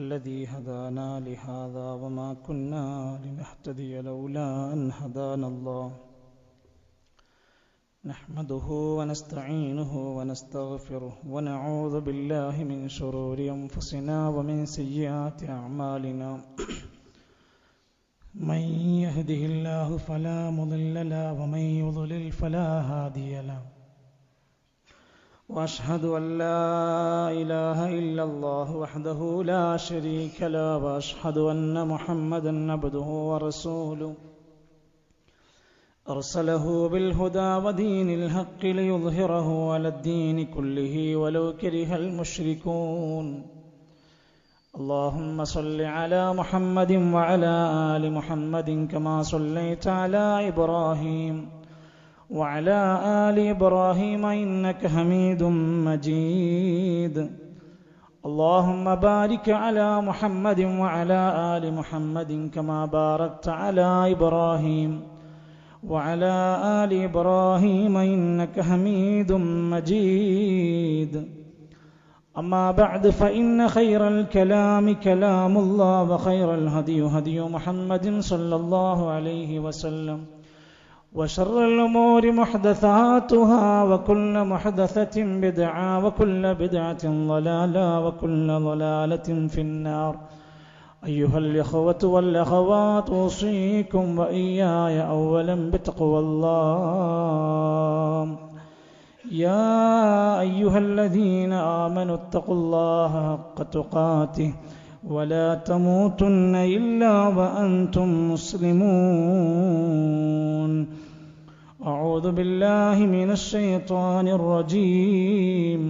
الذي هدانا لهذا وما كنا لنهتدي لولا أن هدانا الله نحمده ونستعينه ونستغفره ونعوذ بالله من شرور أنفسنا ومن سيئات أعمالنا من يهده الله فلا مضل له ومن يضلل فلا هادي له وأشهد أن لا إله إلا الله وحده لا شريك له وأشهد أن محمدا عبده ورسوله أرسله بالهدى ودين الحق ليظهره على الدين كله ولو كره المشركون اللهم صل على محمد وعلى آل محمد كما صليت على إبراهيم وعلى آل إبراهيم إنك حميد مجيد اللهم بارك على محمد وعلى آل محمد كما باركت على إبراهيم وعلى آل إبراهيم إنك حميد مجيد أما بعد فإن خير الكلام كلام الله وخير الهدي هدي محمد صلى الله عليه وسلم وشر الأمور محدثاتها وكل محدثة بدعة وكل بدعة ضلالة وكل ضلالة في النار أيها الإخوة والأخوات أوصيكم وإياي أولا بتقوى الله يا أيها الذين آمنوا اتقوا الله حق تقاته ولا تموتن إلا وأنتم مسلمون أعوذ بالله من الشيطان الرجيم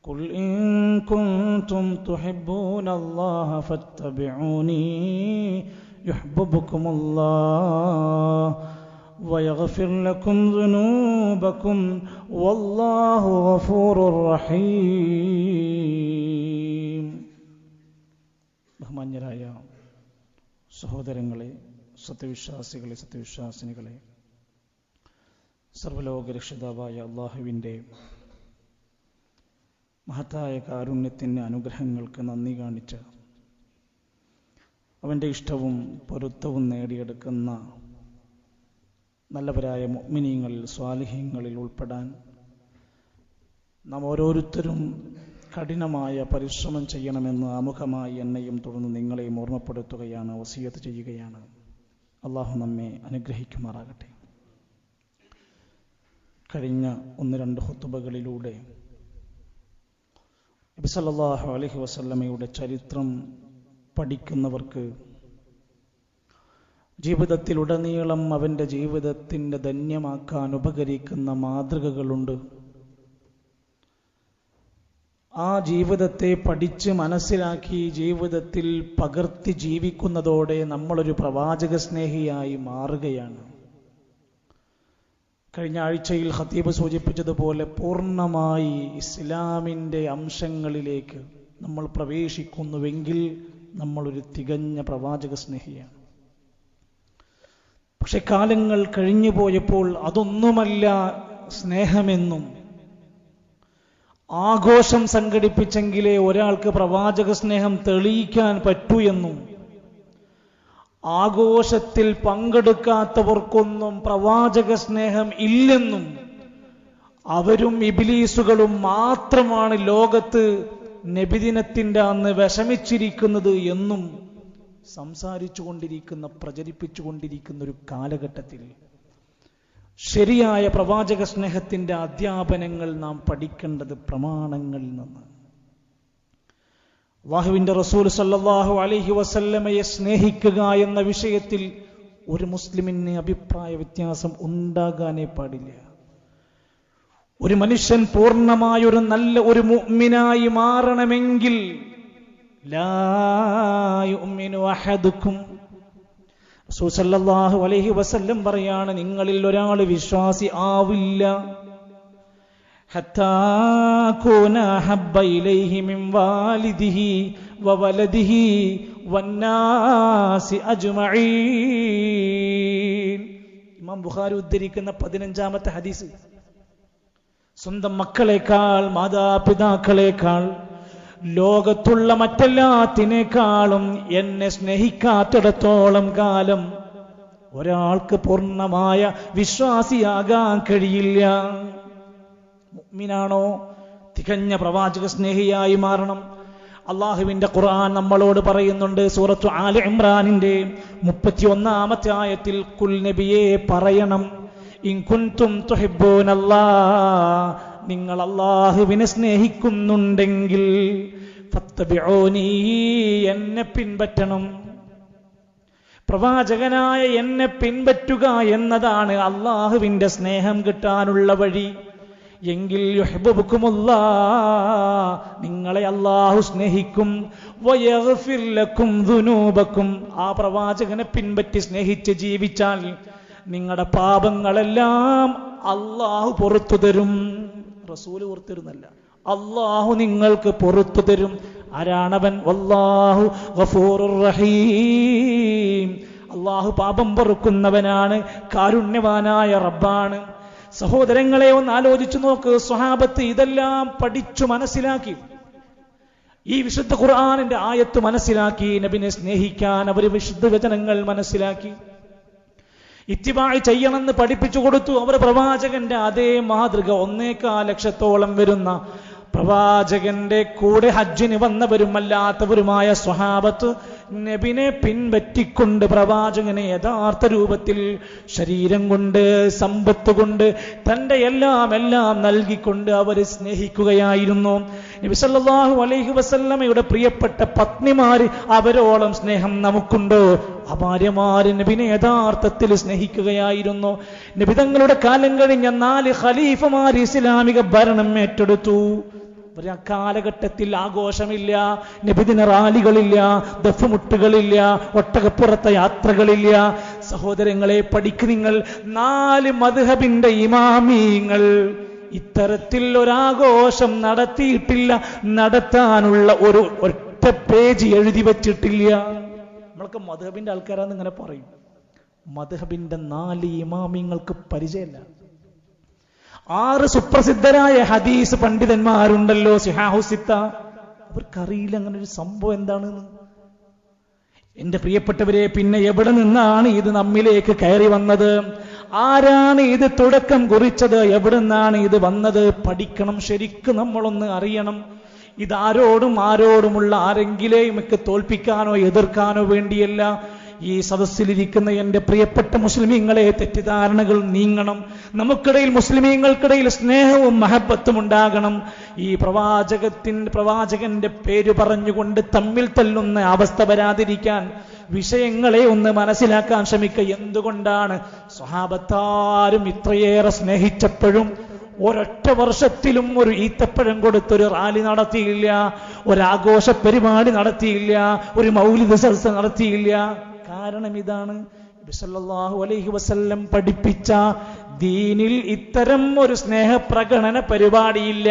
قل إن كنتم تحبون الله فاتبعوني يحببكم الله ويغفر لكم ذنوبكم والله غفور رحيم. ബഹുമാന്യരായ സഹോദരങ്ങളെ, സത്യവിശ്വാസികളെ, സത്യവിശ്വാസിനികളെ, സർവ്വലോക രക്ഷിതാവായ അള്ളാഹുവിൻ്റെ മഹത്തായ കാരുണ്യത്തിൻ്റെ അനുഗ്രഹങ്ങൾക്ക് നന്ദി കാണിച്ച് അവൻ്റെ ഇഷ്ടവും പൊരുത്തവും നേടിയെടുക്കുന്ന നല്ലവരായ മുഅ്മിനീങ്ങളിൽ, സ്വാലിഹീങ്ങളിൽ ഉൾപ്പെടാൻ നാം ഓരോരുത്തരും കഠിനമായ പരിശ്രമം ചെയ്യണമെന്ന് ആമുഖമായി എന്നെയും തുടർന്ന് നിങ്ങളെയും ഓർമ്മപ്പെടുത്തുകയാണ്, വസിയത്ത് ചെയ്യുകയാണ്. അള്ളാഹു നമ്മെ അനുഗ്രഹിക്കുമാറാകട്ടെ. കഴിഞ്ഞ 1-2 ഖുതുബകളിലൂടെ നബി സല്ലല്ലാഹു അലൈഹി വസല്ലമയുടെ ചരിത്രം പഠിക്കുന്നവർക്ക് ജീവിതത്തിലുടനീളം അവൻ്റെ ജീവിതത്തിൻ്റെ ധന്യമാക്കാൻ ഉപകരിക്കുന്ന മാതൃകകളുണ്ട്. ആ ജീവിതത്തെ പഠിച്ച് മനസ്സിലാക്കി ജീവിതത്തിൽ പകർത്തി ജീവിക്കുന്നതോടെ നമ്മളൊരു പ്രവാചക സ്നേഹിയായി മാറുകയാണ്. കഴിഞ്ഞ ആഴ്ചയിൽ ഖതീബ് സൂചിപ്പിച്ചതുപോലെ പൂർണ്ണമായി ഇസ്ലാമിൻ്റെ അംശങ്ങളിലേക്ക് നമ്മൾ പ്രവേശിക്കുന്നുവെങ്കിൽ നമ്മളൊരു തികഞ്ഞ പ്രവാചക സ്നേഹിയാണ്. പക്ഷെ കാലങ്ങൾ കഴിഞ്ഞു പോയപ്പോൾ അതൊന്നുമല്ല സ്നേഹമെന്നും, ആഘോഷം സംഘടിപ്പിച്ചെങ്കിലേ ഒരാൾക്ക് പ്രവാചക സ്നേഹം തെളിയിക്കാൻ പറ്റൂ എന്നും, ആഘോഷത്തിൽ പങ്കെടുക്കാത്തവർക്കൊന്നും പ്രവാചക സ്നേഹം ഇല്ലെന്നും, അവരും ഇബ്ലീസുകളും മാത്രമാണ് ലോകത്ത് നബിദിനത്തിൻ്റെ അന്ന് വിഷമിച്ചിരിക്കുന്നത് എന്നും സംസാരിച്ചുകൊണ്ടിരിക്കുന്ന, പ്രചരിപ്പിച്ചുകൊണ്ടിരിക്കുന്ന ഒരു കാലഘട്ടത്തിൽ ശരിയായ പ്രവാചക സ്നേഹത്തിൻ്റെ അധ്യാപനങ്ങൾ നാം പഠിക്കേണ്ടത് പ്രമാണങ്ങളിൽ നിന്ന്. അല്ലാഹുവിൻ്റെ റസൂൽ സല്ലല്ലാഹു അലൈഹി വസല്ലമയെ സ്നേഹിക്കുക എന്ന വിഷയത്തിൽ ഒരു മുസ്ലിമിന് അഭിപ്രായ വ്യത്യാസം ഉണ്ടാകാനേ പാടില്ല. ഒരു മനുഷ്യൻ പൂർണ്ണമായൊരു നല്ല ഒരു മുഅ്മിനായി മാറണമെങ്കിൽ ലാ യുഅ്മിനു അഹദുക്കും, റസൂൽ സല്ലല്ലാഹു അലൈഹി വസല്ലം പറയാണ്, നിങ്ങളിൽ ഒരാൾ വിശ്വാസി ആവില്ല ഹത്താ കൂന ഹബ്ബ ഇലൈഹി മിൻ വാലിദിഹി വവലദിഹി വന്നാസി അജ്മഈൻ. ഇമാം ബുഖാരി ഉദ്ധരിക്കുന്ന 15ാമത്തെ ഹദീസ്. സ്വന്തം മക്കളെക്കാൾ, മാതാപിതാക്കളെക്കാൾ, ലോകത്തുള്ള മറ്റെല്ലാത്തിനേക്കാളും എന്നെ സ്നേഹിക്കാത്തിടത്തോളം കാലം ഒരാൾക്ക് പൂർണ്ണമായ വിശ്വാസിയാകാൻ കഴിയില്ല. മുഅ്മിനാണോ തികഞ്ഞ പ്രവാചക സ്നേഹിയായി മാറണം. അള്ളാഹുവിന്റെ ഖുർആൻ നമ്മളോട് പറയുന്നുണ്ട്. സൂറത്തു ആല ഇമ്രാനിന്റെ 31-ാമത്തെ ആയത്തിൽ കുൽ നബിയെ പറയണം, ഇൻ കുൻതും തുഹിബ്ബൂനല്ലാഹ്, നിങ്ങൾ അള്ളാഹുവിനെ സ്നേഹിക്കുന്നുണ്ടെങ്കിൽ ഫത്തബിഊനി, എന്നെ പിൻപറ്റണം. പ്രവാചകനായ എന്നെ പിൻപറ്റുക എന്നതാണ് അള്ളാഹുവിന്റെ സ്നേഹം കിട്ടാനുള്ള വഴി. എങ്കിൽ യുഹിബ്ബുകുമുല്ലാഹ്, നിങ്ങളെ അള്ളാഹു സ്നേഹിക്കും. വയഗ്ഫിർ ലക്കും ദുനൂബക്കും, ആ പ്രവാചകനെ പിൻപറ്റി സ്നേഹിച്ച് ജീവിച്ചാൽ നിങ്ങളുടെ പാപങ്ങളെല്ലാം അള്ളാഹു പുറത്തു തരും. റസൂല് പുറത്തു തരുന്നല്ല, അള്ളാഹു നിങ്ങൾക്ക് പുറത്തു തരും. ആരാണവൻ? വല്ലാഹു ഗഫൂറുർ റഹീം, അള്ളാഹു പാപം പൊറുക്കുന്നവനാണ്, കാരുണ്യവാനായ റബ്ബാണ്. സഹോദരങ്ങളെ ഒന്ന് ആലോചിച്ചു നോക്ക്. സ്വഹാബത്ത് ഇതെല്ലാം പഠിച്ചു മനസ്സിലാക്കി, ഈ വിശുദ്ധ ഖുർആനിന്റെ ആയത്ത് മനസ്സിലാക്കി, നബിനെ സ്നേഹിക്കാൻ അവർ വിശുദ്ധ വചനങ്ങൾ മനസ്സിലാക്കി, ഇത്തിബാഅ് ചെയ്യണമെന്ന് പഠിപ്പിച്ചു കൊടുത്തു. അവർ പ്രവാചകന്റെ അതേ മാതൃക 1.25 ലക്ഷത്തോളം വരുന്ന പ്രവാചകന്റെ കൂടെ ഹജ്ജിന് വന്നവരും അല്ലാത്തവരുമായ സ്വഹാബത്ത് നബിനെ പിൻപറ്റിക്കൊണ്ട് പ്രവാചകനെ യഥാർത്ഥ രൂപത്തിൽ ശരീരം കൊണ്ട് സമ്പത്ത് കൊണ്ട് തന്റെ എല്ലാം നൽകിക്കൊണ്ട് അവർ സ്നേഹിക്കുകയായിരുന്നു. നബി സല്ലല്ലാഹു അലൈഹി വസല്ലമയുടെ പ്രിയപ്പെട്ട പത്നിമാര്, അവരോളം സ്നേഹം നമുക്കുണ്ടോ? ആ ഭാര്യമാര് നബിനെ യഥാർത്ഥത്തിൽ സ്നേഹിക്കുകയായിരുന്നു. നബി തങ്ങളുടെ കാലം കഴിഞ്ഞ 4 ഖലീഫമാർ ഇസ്ലാമിക ഭരണം ഏറ്റെടുത്തു. ആ കാലഘട്ടത്തിൽ ആഘോഷമില്ല, നബിദിന റാലികളില്ല, ദഫ്മുട്ടുകളില്ല, ഒട്ടകപ്പുറത്തെ യാത്രകളില്ല. സഹോദരങ്ങളെ പഠിക്ക് നിങ്ങൾ. 4 മദ്ഹബിന്റെ ഇമാമീങ്ങൾ ഇത്തരത്തിൽ ഒരാഘോഷം നടത്തിയിട്ടില്ല, നടത്താനുള്ള ഒരു ഒറ്റ പേജ് എഴുതി വച്ചിട്ടില്ല. നമ്മൾക്ക് മദ്ഹബിന്റെ ആൾക്കാരാന്ന് ഇങ്ങനെ പറയും. മദ്ഹബിന്റെ 4 ഇമാമിങ്ങൾക്ക് പരിചയമില്ല. 6 സുപ്രസിദ്ധരായ ഹദീസ് പണ്ഡിതന്മാരുണ്ടല്ലോ, സിഹാഹു സിത്ത, അവർക്കറിയില്ല അങ്ങനെ ഒരു സംഭവം എന്താണെന്ന്. എന്റെ പ്രിയപ്പെട്ടവരെ, പിന്നെ എവിടെ നിന്നാണ് ഇത് നമ്മിലേക്ക് കയറി വന്നത്? ആരാണ് ഇത് തുടക്കം കുറിച്ചത്? എവിടെ നിന്നാണ് ഇത് വന്നത്? പഠിക്കണം, ശരിക്കും നമ്മളൊന്ന് അറിയണം. ആരോടുമുള്ള ആരെങ്കിലെയും ഒക്കെ തോൽപ്പിക്കാനോ എതിർക്കാനോ വേണ്ടിയല്ല. ഈ സദസ്സിലിരിക്കുന്ന എന്റെ പ്രിയപ്പെട്ട മുസ്ലിമീങ്ങളെ, തെറ്റിദ്ധാരണകൾ നീങ്ങണം. നമുക്കിടയിൽ, മുസ്ലിമീങ്ങൾക്കിടയിൽ സ്നേഹവും മഹബത്തും ഉണ്ടാകണം. ഈ പ്രവാചകന്റെ പേര് പറഞ്ഞുകൊണ്ട് തമ്മിൽ തല്ലുന്ന അവസ്ഥ വരാതിരിക്കാൻ വിഷയങ്ങളെ ഒന്ന് മനസ്സിലാക്കാൻ ശ്രമിക്കുക. എന്തുകൊണ്ടാണ് സ്വഹാബത്താരും ഇത്രയേറെ സ്നേഹിച്ചപ്പോഴും ഒരൊറ്റ വർഷത്തിലും ഒരു ഈത്തപ്പഴം കൊടുത്തൊരു റാലി നടത്തിയില്ല, ഒരാഘോഷ പരിപാടി നടത്തിയില്ല, ഒരു മൗലിദ് സദസ്സ് നടത്തിയില്ല? കാരണം ഇതാണ്, നബി സല്ലല്ലാഹു അലൈഹി വസല്ലം പഠിപ്പിച്ച ദീനിൽ ഇത്തരം ഒരു സ്നേഹപ്രകടന പരിപാടിയില്ല.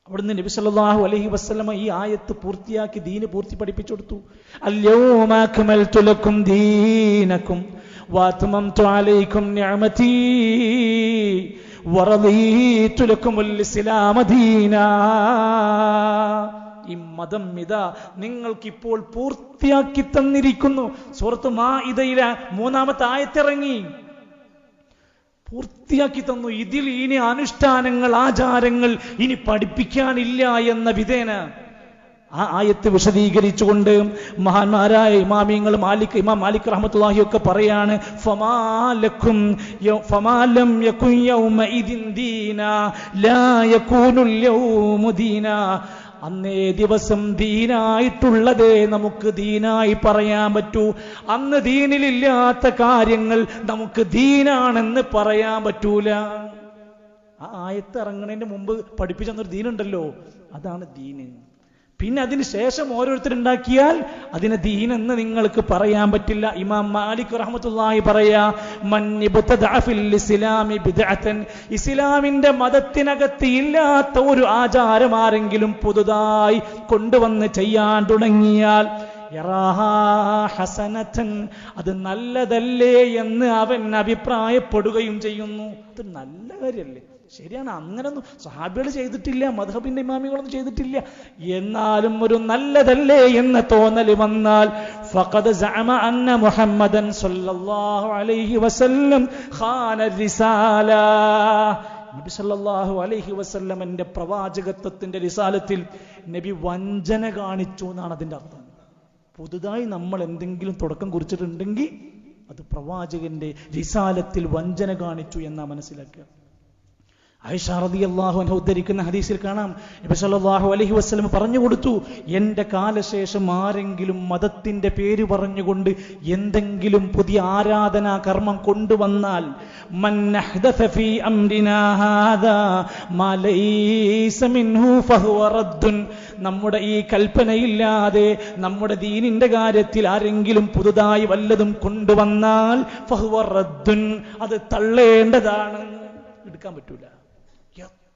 അവിടുന്ന് നബി സല്ലല്ലാഹു അലൈഹി വസല്ലം ഈ ആയത്ത് പൂർത്തിയാക്കി ദീന് പൂർത്തി പഠിപ്പിച്ചു കൊടുത്തു. അൽയൗമ അക്മൽതു ലക്കും ദീനക്കും വഅത്മംതു അലൈക്കും നിഅമതി വറദീതു ലക്കുമുൽ ഇസ്ലാമ ദീനാ. ഈ മതം ഇതാ നിങ്ങൾക്കിപ്പോൾ പൂർത്തിയാക്കി തന്നിരിക്കുന്നു. സൂറത്ത് മാഇദയിലെ 3-ാമത്തെ ആയത്തിറങ്ങി, പൂർത്തിയാക്കി തന്നു. ഇതിൽ ഇനി അനുഷ്ഠാനങ്ങൾ, ആചാരങ്ങൾ ഇനി പഠിപ്പിക്കാനില്ല എന്ന വിധേന ആ ആയത്ത് വിശദീകരിച്ചുകൊണ്ട് മഹാന്മാരായ ഇമാമിങ്ങൾ ഇമാം മാലിക് റഹ്മത്തുള്ളാഹി ഒക്കെ പറയാണ്, ഫമാലം യകുൻ യൗമഇദിൻ ദീനാ ലാ യകൂനുൽ യൗമു ദീനാ. അന്നേ ദിവസം ദീനായിട്ടുള്ളതേ നമുക്ക് ദീനായി പറയാൻ പറ്റൂ. അന്ന് ദീനിലില്ലാത്ത കാര്യങ്ങൾ നമുക്ക് ദീനാണെന്ന് പറയാൻ പറ്റൂല. ആ ആയത്ത് ഇറങ്ങുന്നതിന് മുമ്പ് പഠിപ്പിച്ചെന്നൊരു ദീനുണ്ടല്ലോ, അതാണ് ദീന്. പിന്നെ അതിന് ശേഷം ഓരോരുത്തരുണ്ടാക്കിയാൽ അതിനെ ദീനെന്ന് നിങ്ങൾക്ക് പറയാൻ പറ്റില്ല. ഇമാം മാലിക് റഹ്മത്തുള്ളാഹി പറയാ, മൻ ഇബ്തദഅ ഫിൽ ഇസ്ലാമി ബിദ്അതൻ, ഇസ്ലാമിന്റെ മതത്തിനകത്ത് ഇല്ലാത്ത ഒരു ആചാരം ആരെങ്കിലും പുതുതായി കൊണ്ടുവന്ന് ചെയ്യാൻ തുടങ്ങിയാൽ യറാഹാ ഹസനതൻ, അത് നല്ലതല്ലേ എന്ന് അവൻ അഭിപ്രായപ്പെടുകയും ചെയ്യുന്നു. അത് നല്ല കാര്യല്ലേ, ശരിയാണ്, അങ്ങനൊന്നും സഹാബികൾ ചെയ്തിട്ടില്ല, മദ്ഹബിന്റെ ഇമാമികളൊന്നും ചെയ്തിട്ടില്ല. എന്നാലും ഒരു നല്ലതല്ലേ എന്ന തോന്നൽ വന്നാൽ ഫഖദ് സഅമ അന്ന മുഹമ്മദൻ സ്വല്ലല്ലാഹു അലൈഹി വസല്ലം ഖാന റിസാല. നബി സല്ലല്ലാഹു അലൈഹി വസല്ലമന്റെ പ്രവാചകത്വത്തിന്റെ റിസാലത്തിൽ നബി വഞ്ചന കാണിച്ചു എന്നാണ് അതിന്റെ അർത്ഥം. പുതുതായി നമ്മൾ എന്തെങ്കിലും തുടക്കം കുറിച്ചിട്ടുണ്ടെങ്കിൽ അത് പ്രവാചകന്റെ റിസാലത്തിൽ വഞ്ചന കാണിച്ചു എന്നാ മനസ്സിലാക്കുക. ആയിഷ റളിയല്ലാഹു അൻഹ ഉദ്ധരിക്കുന്ന ഹദീസിൽ കാണാം, നബി സല്ലല്ലാഹു അലൈഹി വസല്ലം പറഞ്ഞു കൊടുത്തു, എന്റെ കാലശേഷം ആരെങ്കിലും മതത്തിന്റെ പേര് പറഞ്ഞുകൊണ്ട് എന്തെങ്കിലും പുതിയ ആരാധനാ കർമ്മം കൊണ്ടുവന്നാൽ മൻ അഹ്ദസ ഫീ അംരിനാ ഹാദാ മാ ലൈസ മിൻഹു ഫഹുവ റദ്ദുൻ. നമ്മുടെ ഈ കൽപ്പനയില്ലാതെ നമ്മുടെ ദീനിന്റെ കാര്യത്തിൽ ആരെങ്കിലും പുതുതായി വല്ലതും കൊണ്ടുവന്നാൽ ഫഹുവ റദ്ദുൻ, അത് തള്ളേണ്ടതാണ്, എടുക്കാൻ പറ്റൂല.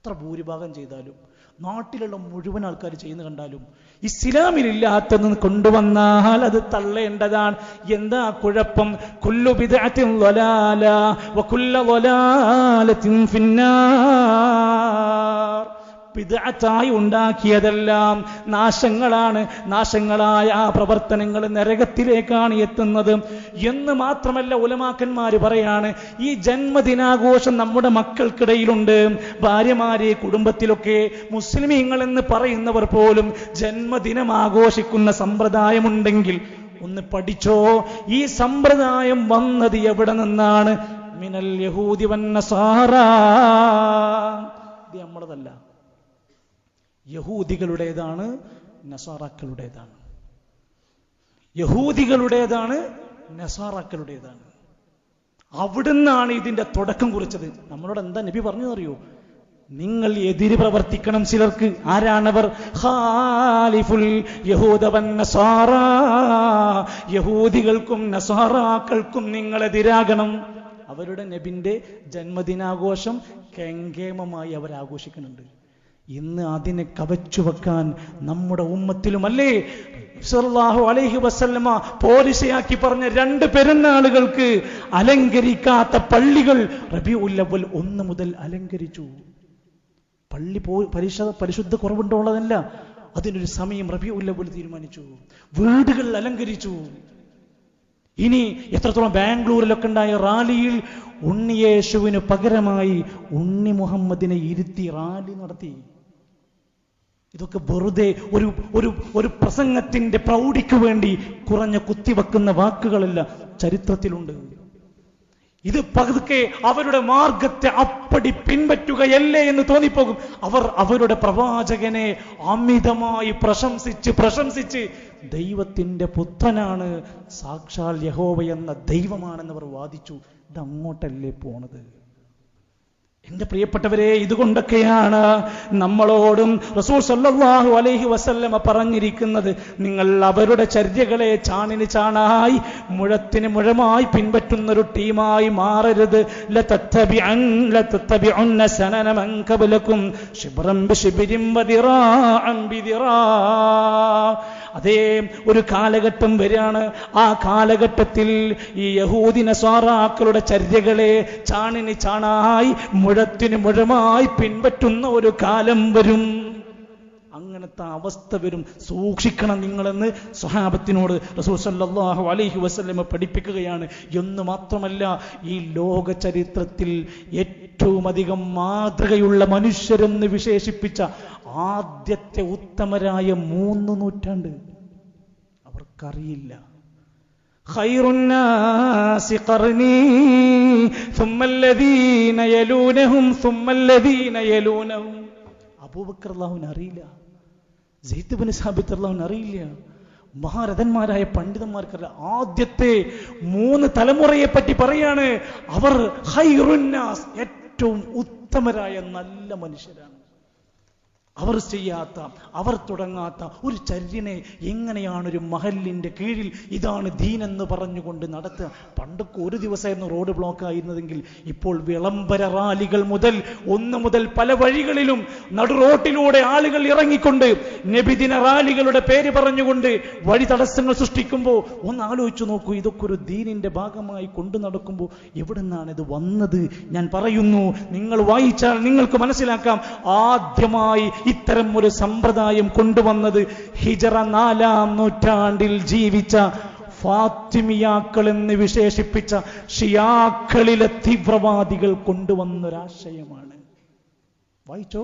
എത്ര ഭൂരിഭാഗം ചെയ്താലും, നാട്ടിലുള്ള മുഴുവൻ ആൾക്കാർ ചെയ്യുന്ന കണ്ടാലും ഇസ്ലാമിലില്ലാത്തത് കൊണ്ടുവന്നാൽ അത് തള്ളേണ്ടതാണ്. എന്താ കുഴപ്പം? കുല്ലു ബിദ്അത്തിൻ ളലാല വകുല്ലു ളലാലത്തിൻ ഫിന്നാർ. ബിദ്അത്തായി ഉണ്ടാക്കിയതെല്ലാം നാശങ്ങളാണ്, നാശങ്ങളായ ആ പ്രവർത്തനങ്ങൾ നരകത്തിലേക്കാണ് എത്തുന്നത് എന്ന് മാത്രമല്ല, ഉലമാക്കന്മാര് പറയാണ്, ഈ ജന്മദിനാഘോഷം നമ്മുടെ മക്കൾക്കിടയിലുണ്ട്. ഭാര്യമാരെ കുടുംബത്തിലൊക്കെ മുസ്ലിമീങ്ങൾ എന്ന് പറയുന്നവർ പോലും ജന്മദിനം ആഘോഷിക്കുന്ന സമ്പ്രദായമുണ്ടെങ്കിൽ ഒന്ന് പഠിച്ചോ, ഈ സമ്പ്രദായം വന്നത് എവിടെ നിന്നാണ്? മിനൽ യഹൂദി വന്നസാറ. ഇത് നമ്മളതല്ല, യഹൂദികളുടേതാണ്, നസാറാക്കളുടേതാണ്. യഹൂദികളുടേതാണ്, നസാറാക്കളുടേതാണ്. അവിടുന്നാണ് ഇതിന്റെ തുടക്കം കുറിച്ചത്. നമ്മളോട് എന്താ നബി പറഞ്ഞു അറിയോ? നിങ്ങൾ എതിര് പ്രവർത്തിക്കണം ചിലർക്ക്. ആരാണവർ? ഖാലിഫുൽ യഹൂദ വന്നസാറ. യഹൂദികൾക്കും നസാറാക്കൾക്കും നിങ്ങൾ എതിരാകണം. അവരുടെ നബിന്റെ ജന്മദിനാഘോഷം കെങ്കേമമായി അവർ ആഘോഷിക്കുന്നുണ്ട്. ഇന്ന് അതിനെ കവച്ചു വെക്കാൻ നമ്മുടെ ഉമ്മത്തിലുമല്ലേ സല്ലല്ലാഹു അലൈഹി വസല്ലമ പോരിശയാക്കി പറഞ്ഞ 2 പെരുന്നാളുകൾക്ക് അലങ്കരിക്കാത്ത പള്ളികൾ റബീഉൽ അവ്വൽ 1 മുതൽ അലങ്കരിച്ചു. പള്ളി പരിശുദ്ധ കുറവുണ്ടോള്ളതല്ല, അതിനൊരു സമയം റബീഉൽ അവ്വൽ തീരുമാനിച്ചു. വീടുകൾ അലങ്കരിച്ചു. ഇനി എത്രത്തോളം ബാംഗ്ലൂരിലൊക്കെ ഉണ്ടായ റാലിയിൽ ഉണ്ണിയേശുവിന് പകരമായി ഉണ്ണി മുഹമ്മദിനെ ഇരുത്തി റാലി നടത്തി. ഇതൊക്കെ വെറുതെ ഒരു പ്രസംഗത്തിന്റെ പ്രൗഢിക്ക് വേണ്ടി കുറഞ്ഞ കുത്തിവെക്കുന്ന വാക്കുകളല്ല, ചരിത്രത്തിലുണ്ട്. ഇത് പതുക്കെ അവരുടെ മാർഗത്തെ അപ്പടി പിൻപറ്റുകയല്ലേ എന്ന് തോന്നിപ്പോകും. അവർ അവരുടെ പ്രവാചകനെ അമിതമായി പ്രശംസിച്ച് ദൈവത്തിന്റെ പുത്രനാണ്, സാക്ഷാൽ യഹോവ എന്ന ദൈവമാണെന്നവർ വാദിച്ചു. ഇത് അങ്ങോട്ടല്ലേ പോണത്? എന്റെ പ്രിയപ്പെട്ടവരെ, ഇതുകൊണ്ടൊക്കെയാണ് നമ്മളോടും റസൂൽ സല്ലല്ലാഹു അലൈഹി വസല്ലമ പറഞ്ഞിരിക്കുന്നത്, നിങ്ങൾ അവരുടെ ചര്യകളെ ചാണിന് ചാണായി മുഴത്തിന് മുഴമായി പിൻപറ്റുന്ന ഒരു ടീമായി മാറരുത്. ലതത്തബിഉന്ന സനന മൻ ഖബലകും ശിബ്റൻ ബിശിബ്രിൻ വദിറാഅൻ ബിദിറാ. അതേ ഒരു കാലഘട്ടം വരികയാണ്. ആ കാലഘട്ടത്തിൽ ഈ യഹൂദി നസ്വാറാക്കളുടെ ചര്യകളെ ചാണിന് ചാണായി മുഴത്തിന് മുഴമായി പിൻപറ്റുന്ന ഒരു കാലം വരും. അങ്ങനത്തെ അവസ്ഥ വരും, സൂക്ഷിക്കണം നിങ്ങളെന്ന് സ്വഹാബത്തിനോട് റസൂൽ സല്ലല്ലാഹു അലൈഹി വസല്ലം പഠിപ്പിക്കുകയാണ്. എന്ന് മാത്രമല്ല, ഈ ലോക ചരിത്രത്തിൽ ഏറ്റവും അധികം മാതൃകയുള്ള മനുഷ്യരെന്ന് വിശേഷിപ്പിച്ച ആദ്യത്തെ ഉത്തമരായ 3 നൂറ്റാണ്ട് അവർക്കറിയില്ല. ഖൈറുന്നാസി ഖർനി സുമ്മല്ലദീന യലൂനഹും സുമ്മല്ലദീന യലൂനഹും. അബൂബക്കർ റളിയല്ലാഹു അറിയില്ല, സയ്യിദ് ഇബ്നു സാബിത്ത് റളിയല്ലാഹു അറിയില്ല, മഹാരഥന്മാരായ പണ്ഡിതന്മാർക്കല്ല. ആദ്യത്തെ 3 തലമുറയെ പറ്റി പറയാണ്. അവർ ഖൈറുന്നാസ്, ഏറ്റവും ഉത്തമരായ നല്ല മനുഷ്യരാണ്. അവർ ചെയ്യാത്ത, അവർ തുടങ്ങാത്ത ഒരു ചര്യനെ എങ്ങനെയാണ് ഒരു മഹലിന്റെ കീഴിൽ ഇതാണ് ദീൻ എന്ന് പറഞ്ഞുകൊണ്ട് നടത്തുക? പണ്ടൊക്കെ ഒരു ദിവസമായിരുന്നു റോഡ് ബ്ലോക്ക് ആയിരുന്നതെങ്കിൽ ഇപ്പോൾ വിളംബര റാലികൾ മുതൽ പല വഴികളിലും നടു റോട്ടിലൂടെ ആളുകൾ ഇറങ്ങിക്കൊണ്ട് നബിദിന റാലികളുടെ പേര് പറഞ്ഞുകൊണ്ട് വഴി തടസ്സങ്ങൾ സൃഷ്ടിക്കുമ്പോൾ ഒന്ന് ആലോചിച്ചു നോക്കൂ. ഇതൊക്കെ ഒരു ദീനിന്റെ ഭാഗമായി കൊണ്ടു നടക്കുമ്പോൾ എവിടെ നിന്നാണ് ഇത് വന്നത്? ഞാൻ പറയുന്നു, നിങ്ങൾ വായിച്ചാൽ നിങ്ങൾക്ക് മനസ്സിലാക്കാം. ആദ്യമായി ഇത്തരം ഒരു സമ്പ്രദായം കൊണ്ടുവന്നത് ഹിജറ 4-ാം നൂറ്റാണ്ടിൽ ജീവിച്ച ഫാത്തിമിയാക്കൾ എന്ന് വിശേഷിപ്പിച്ച ഷിയാക്കളിലെ തീവ്രവാദികൾ കൊണ്ടുവന്നൊരാശയമാണ്. വായിച്ചോ,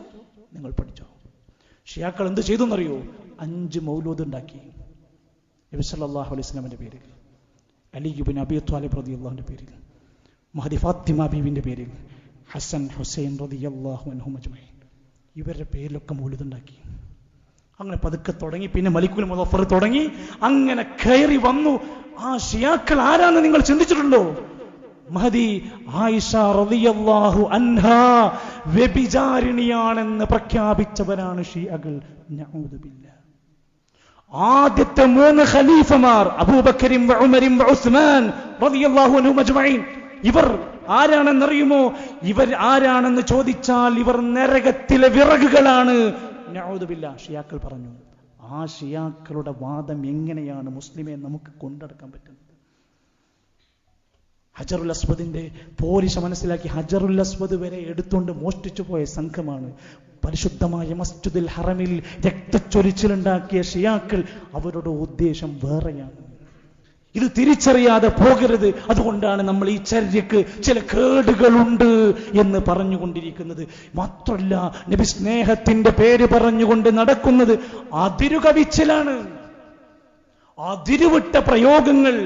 നിങ്ങൾ പഠിച്ചോ. ഷിയാക്കൾ എന്ത് ചെയ്തു എന്നറിയോ? 5 മൗലൂദ് ഉണ്ടാക്കി. നബി സല്ലല്ലാഹു അലൈഹി വസല്ലമയുടെ പേരിൽ, അലി ഇബ്നു അബീ ത്വാലിബ് റളിയല്ലാഹുവിന്റെ പേരിൽ, മഹദി ഫാത്തിമ ബീവിന്റെ പേരിൽ, ഹസൻ ഹുസൈൻ റളിയല്ലാഹു അൻഹും അജ്മഈൻ, ഇവരുടെ പേരിലൊക്കെ മൗലിദുണ്ടാക്കി. അങ്ങനെ പതുക്കെ തുടങ്ങി. പിന്നെ മലിക്കുൽ മുദഫർ തുടങ്ങി. അങ്ങനെ കയറി വന്നു. ആ ഷിയാക്കൾ ആരാന്ന് നിങ്ങൾ ചിന്തിച്ചിട്ടുണ്ടോ? മഹദി ആയിഷ റളിയല്ലാഹു അൻഹാ വ്യഭിചാരിണിയാണെന്ന് പ്രഖ്യാപിച്ചവരാണ് ഷിയകൾ. നഊദു ബില്ലാഹ്. ആദ്യത്തെ 3 ഖലീഫമാർ അബൂബക്കറും ഉമറും ഉസ്മാൻ റളിയല്ലാഹു അൻഹും അജ്മഈൻ, ഇവർ ആരാണെന്നറിയുമോ? ഇവർ ആരാണെന്ന് ചോദിച്ചാൽ ഇവർ നരകത്തിലെ വിറകുകളാണ്. നഊദു ബില്ലാഹ്. ഷിയാക്കൾ പറഞ്ഞു. ആ ഷിയാക്കളുടെ വാദം എങ്ങനെയാണ് മുസ്ലിമെ നമുക്ക് കൊണ്ടടക്കാൻ പറ്റുന്നത്? ഹജറുൽ അസ്വദിന്റെ പോരിശ മനസ്സിലാക്കി ഹജറുൽ അസ്വദ് വരെ എടുത്തുകൊണ്ട് മോഷ്ടിച്ചു പോയ സംഘമാണ്. പരിശുദ്ധമായ മസ്ജിദുൽ ഹറമിൽ രക്തച്ചൊരിച്ചിലുണ്ടാക്കിയ ഷിയാക്കൾ. അവരുടെ ഉദ്ദേശം വേറെയാണ്. ഇത് തിരിച്ചറിയാതെ പോകരുത്. അതുകൊണ്ടാണ് നമ്മൾ ഈ ചര്യക്ക് ചില കേടുകളുണ്ട് എന്ന് പറഞ്ഞുകൊണ്ടിരിക്കുന്നത്. മാത്രമല്ല, നബി സ്നേഹത്തിന്റെ പേര് പറഞ്ഞുകൊണ്ട് നടക്കുന്നത് അതിരുകവിച്ചിലാണ്. അതിരുവിട്ട പ്രയോഗങ്ങൾ,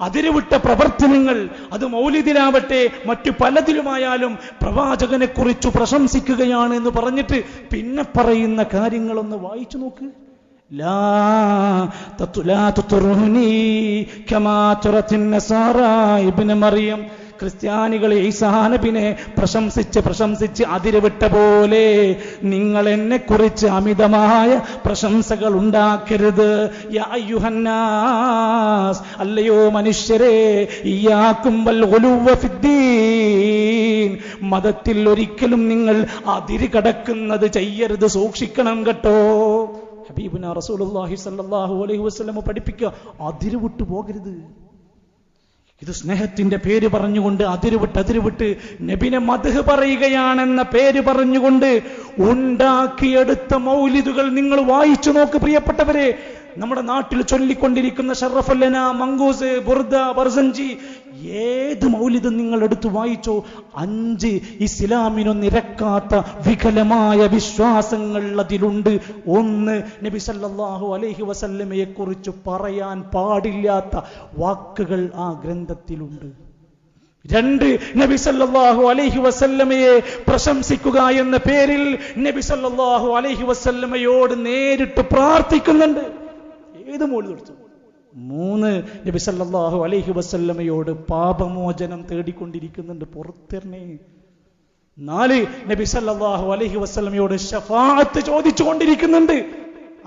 അതിരുവിട്ട പ്രവർത്തനങ്ങൾ, അത് മൗലിദിലാവട്ടെ മറ്റു പലതിലുമായാലും പ്രവാചകനെ കുറിച്ച് പ്രശംസിക്കുകയാണ് എന്ന് പറഞ്ഞിട്ട് പിന്നെ പറയുന്ന കാര്യങ്ങളൊന്ന് വായിച്ചു നോക്ക്. ലാ തുത്റുനി കമാ തുറത്തിൻ നസാറാ ഇബ്നു മറിയം. ക്രിസ്ത്യാനികൾ ഈസാ നബിനെ പ്രശംസിച്ച് അതിരുവിട്ട പോലെ നിങ്ങൾ എന്നെ കുറിച്ച് അമിതമായ പ്രശംസകൾ ഉണ്ടാക്കരുത്. യാ അയ്യുഹന്നാസ്, അല്ലയോ മനുഷ്യരെ, ഇയ്യാകും വൽ ഗുലുവ ഫിദ്ദീൻ, മതത്തിൽ ഒരിക്കലും നിങ്ങൾ അതിര് കടക്കുന്നത് ചെയ്യരുത്, സൂക്ഷിക്കണം കേട്ടോ. ഹബീബുനാ റസൂലുള്ളാഹി സ്വല്ലല്ലാഹു അലൈഹി വസല്ലം പഠിപ്പിക്കുക, അതിരുവിട്ടു പോകരുത്. ഇത് സ്നേഹത്തിന്റെ പേര് പറഞ്ഞുകൊണ്ട് അതിരുവിട്ട് നബിനെ മദ്ഹ് പറയുകയാണെന്ന പേര് പറഞ്ഞുകൊണ്ട് ഉണ്ടാക്കിയെടുത്ത മൗലിദുകൾ നിങ്ങൾ വായിച്ചു നോക്ക് പ്രിയപ്പെട്ടവരെ. നമ്മുടെ നാട്ടിൽ ചൊല്ലിക്കൊണ്ടിരിക്കുന്ന ഷറഫല്ലന, മങ്കൂസ്, ബുർദ, ബർസഞ്ചി, ഏത് മൗലിദും നിങ്ങൾ എടുത്തു വായിച്ചോ, 5 ഇസ്ലാമിനൊന്നിരക്കാത്ത വികലമായ വിശ്വാസങ്ങൾ അതിലുണ്ട്. 1, നബി സല്ലല്ലാഹു അലൈഹി വസല്ലമയെ കുറിച്ച് പറയാൻ പാടില്ലാത്ത വാക്കുകൾ ആ ഗ്രന്ഥത്തിലുണ്ട്. 2, നബി സല്ലല്ലാഹു അലൈഹി വസല്ലമയെ പ്രശംസിക്കുക എന്ന പേരിൽ നബി സല്ലല്ലാഹു അലൈഹി വസല്ലമയോട് നേരിട്ട് പ്രാർത്ഥിക്കുന്നുണ്ട്. ഏത് മൗലിദ് എടുത്തു? 3, നബി സല്ലല്ലാഹു അലൈഹി വസല്ലമയോട് പാപമോചനം തേടിക്കൊണ്ടിരിക്കുന്നുണ്ട്, പുറത്തിറങ്ങി. 4, നബി സല്ലല്ലാഹു അലൈഹി വസല്ലമയോട് ശഫാഅത്ത് ചോദിച്ചുകൊണ്ടിരിക്കുന്നുണ്ട്.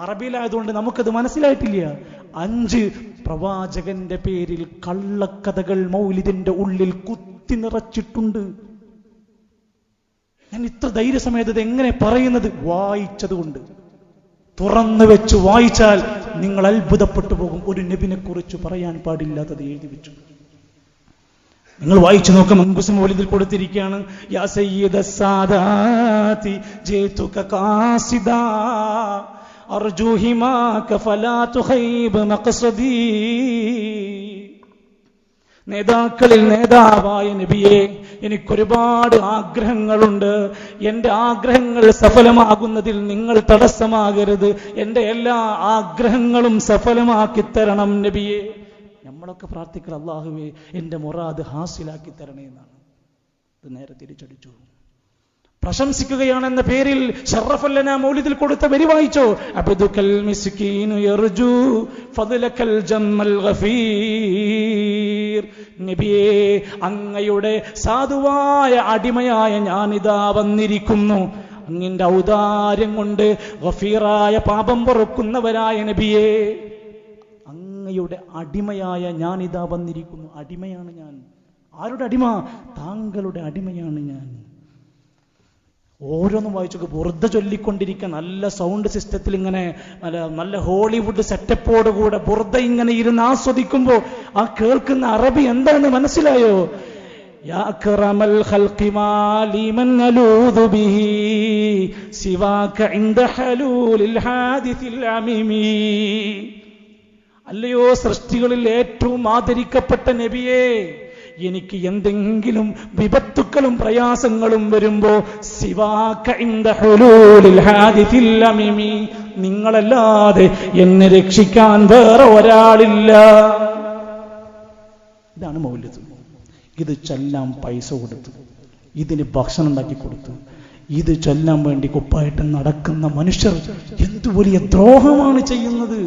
അറബിയിലായതുകൊണ്ട് നമുക്കത് മനസ്സിലായിട്ടില്ല. 5, പ്രവാചകന്റെ പേരിൽ കള്ളക്കഥകൾ മൗലിദിന്റെ ഉള്ളിൽ കുത്തി നിറച്ചിട്ടുണ്ട്. ഞാൻ ഇത്ര ധൈര്യസമേതത് എങ്ങനെ പറയുന്നത്? വായിച്ചതുകൊണ്ട്. തുറന്നു വെച്ച് വായിച്ചാൽ നിങ്ങൾ അത്ഭുതപ്പെട്ടു പോകും. ഒരു നബിനെ കുറിച്ച് പറയാൻ പാടില്ലാത്തത് എഴുതി വെച്ചു. നിങ്ങൾ വായിച്ചു നോക്കാം. മങ്കൂസ് മൗലിദിൽ കൊടുത്തിരിക്കുകയാണ്, യാ സയ്യിദസ് സാദാതി ജേതുക ഖാസിദാ അർജു ഹിമാക ഫലാ തുഖൈബ് മഖ്സദി. നേതാക്കളിൽ നേതാവായ നബിയെ, എനിക്കൊരുപാട് ആഗ്രഹങ്ങളുണ്ട്. എൻ്റെ ആഗ്രഹങ്ങൾ സഫലമാകുന്നതിൽ നിങ്ങൾ തടസ്സമാകരുത്. എൻ്റെ എല്ലാ ആഗ്രഹങ്ങളും സഫലമാക്കി തരണം നബിയെ. നമ്മളൊക്കെ പ്രാർത്ഥിക്കുക, അല്ലാഹുവേ എൻ്റെ മുറാദ് ഹാസിലാക്കി തരണേ എന്നാണ്. ഇത് നേരെ തിരിച്ചടിച്ചു. പ്രശംസിക്കുകയാണെന്ന പേരിൽ ശറഫല്ലന മൗലിദിൽ കൊടുത്ത വരി വായിച്ചോ, അബ്ദുകൽ മിസ്കീനു യർജു ഫദ്ലകൽ ജമ്മൽ ഗഫീർ. നബിയേ, അങ്ങയുടെ സാധുവായ അടിമയായ ഞാനിതാ വന്നിരിക്കുന്നു. അങ്ങിന്റെ ഔദാര്യം കൊണ്ട് ഗഫീറായ പാപം പൊറുക്കുന്നവരായ നബിയേ, അങ്ങയുടെ അടിമയായ ഞാൻ ഇതാ വന്നിരിക്കുന്നു. അടിമയാണ് ഞാൻ. ആരുടെ അടിമ? താങ്കളുടെ അടിമയാണ് ഞാൻ. ഓരോന്നും വായിച്ചു ബുർദ ചൊല്ലിക്കൊണ്ടിരിക്കുക, നല്ല സൗണ്ട് സിസ്റ്റത്തിൽ ഇങ്ങനെ നല്ല ഹോളിവുഡ് സെറ്റപ്പോടുകൂടെ ബുർദ ഇങ്ങനെ ഇരുന്ന് ആസ്വദിക്കുമ്പോ ആ കേൾക്കുന്ന അറബി എന്താണെന്ന് മനസ്സിലായോ? യാ അക്റമൽ ഖൽഖി മാലി മൻ അലൂദു ബിഹി സിവാക ഇൻദ ഹലൂലിൽ ഹാദിസിൽ അമീമി. അല്ലയോ സൃഷ്ടികളിൽ ഏറ്റവും ആദരിക്കപ്പെട്ട നബിയേ, എനിക്ക് എന്തെങ്കിലും വിപത്തുക്കളും പ്രയാസങ്ങളും വരുമ്പോ സിവാക ഇൻദ ഹുലൂലിൽ ഹാദിസിൽ അമീമി, നിങ്ങളല്ലാതെ എന്നെ രക്ഷിക്കാൻ വേറെ ഒരാളില്ല. ഇതാണ് മൗലിദ്. ഇത് ചൊല്ലാൻ പൈസ കൊടുത്തു, ഇതിന് ഭക്ഷണം ഉണ്ടാക്കി കൊടുത്തു, ഇത് ചൊല്ലാൻ വേണ്ടി കുപ്പായിട്ട് നടക്കുന്ന മനുഷ്യർ എന്തു വലിയ ദ്രോഹമാണ് ചെയ്യുന്നത്.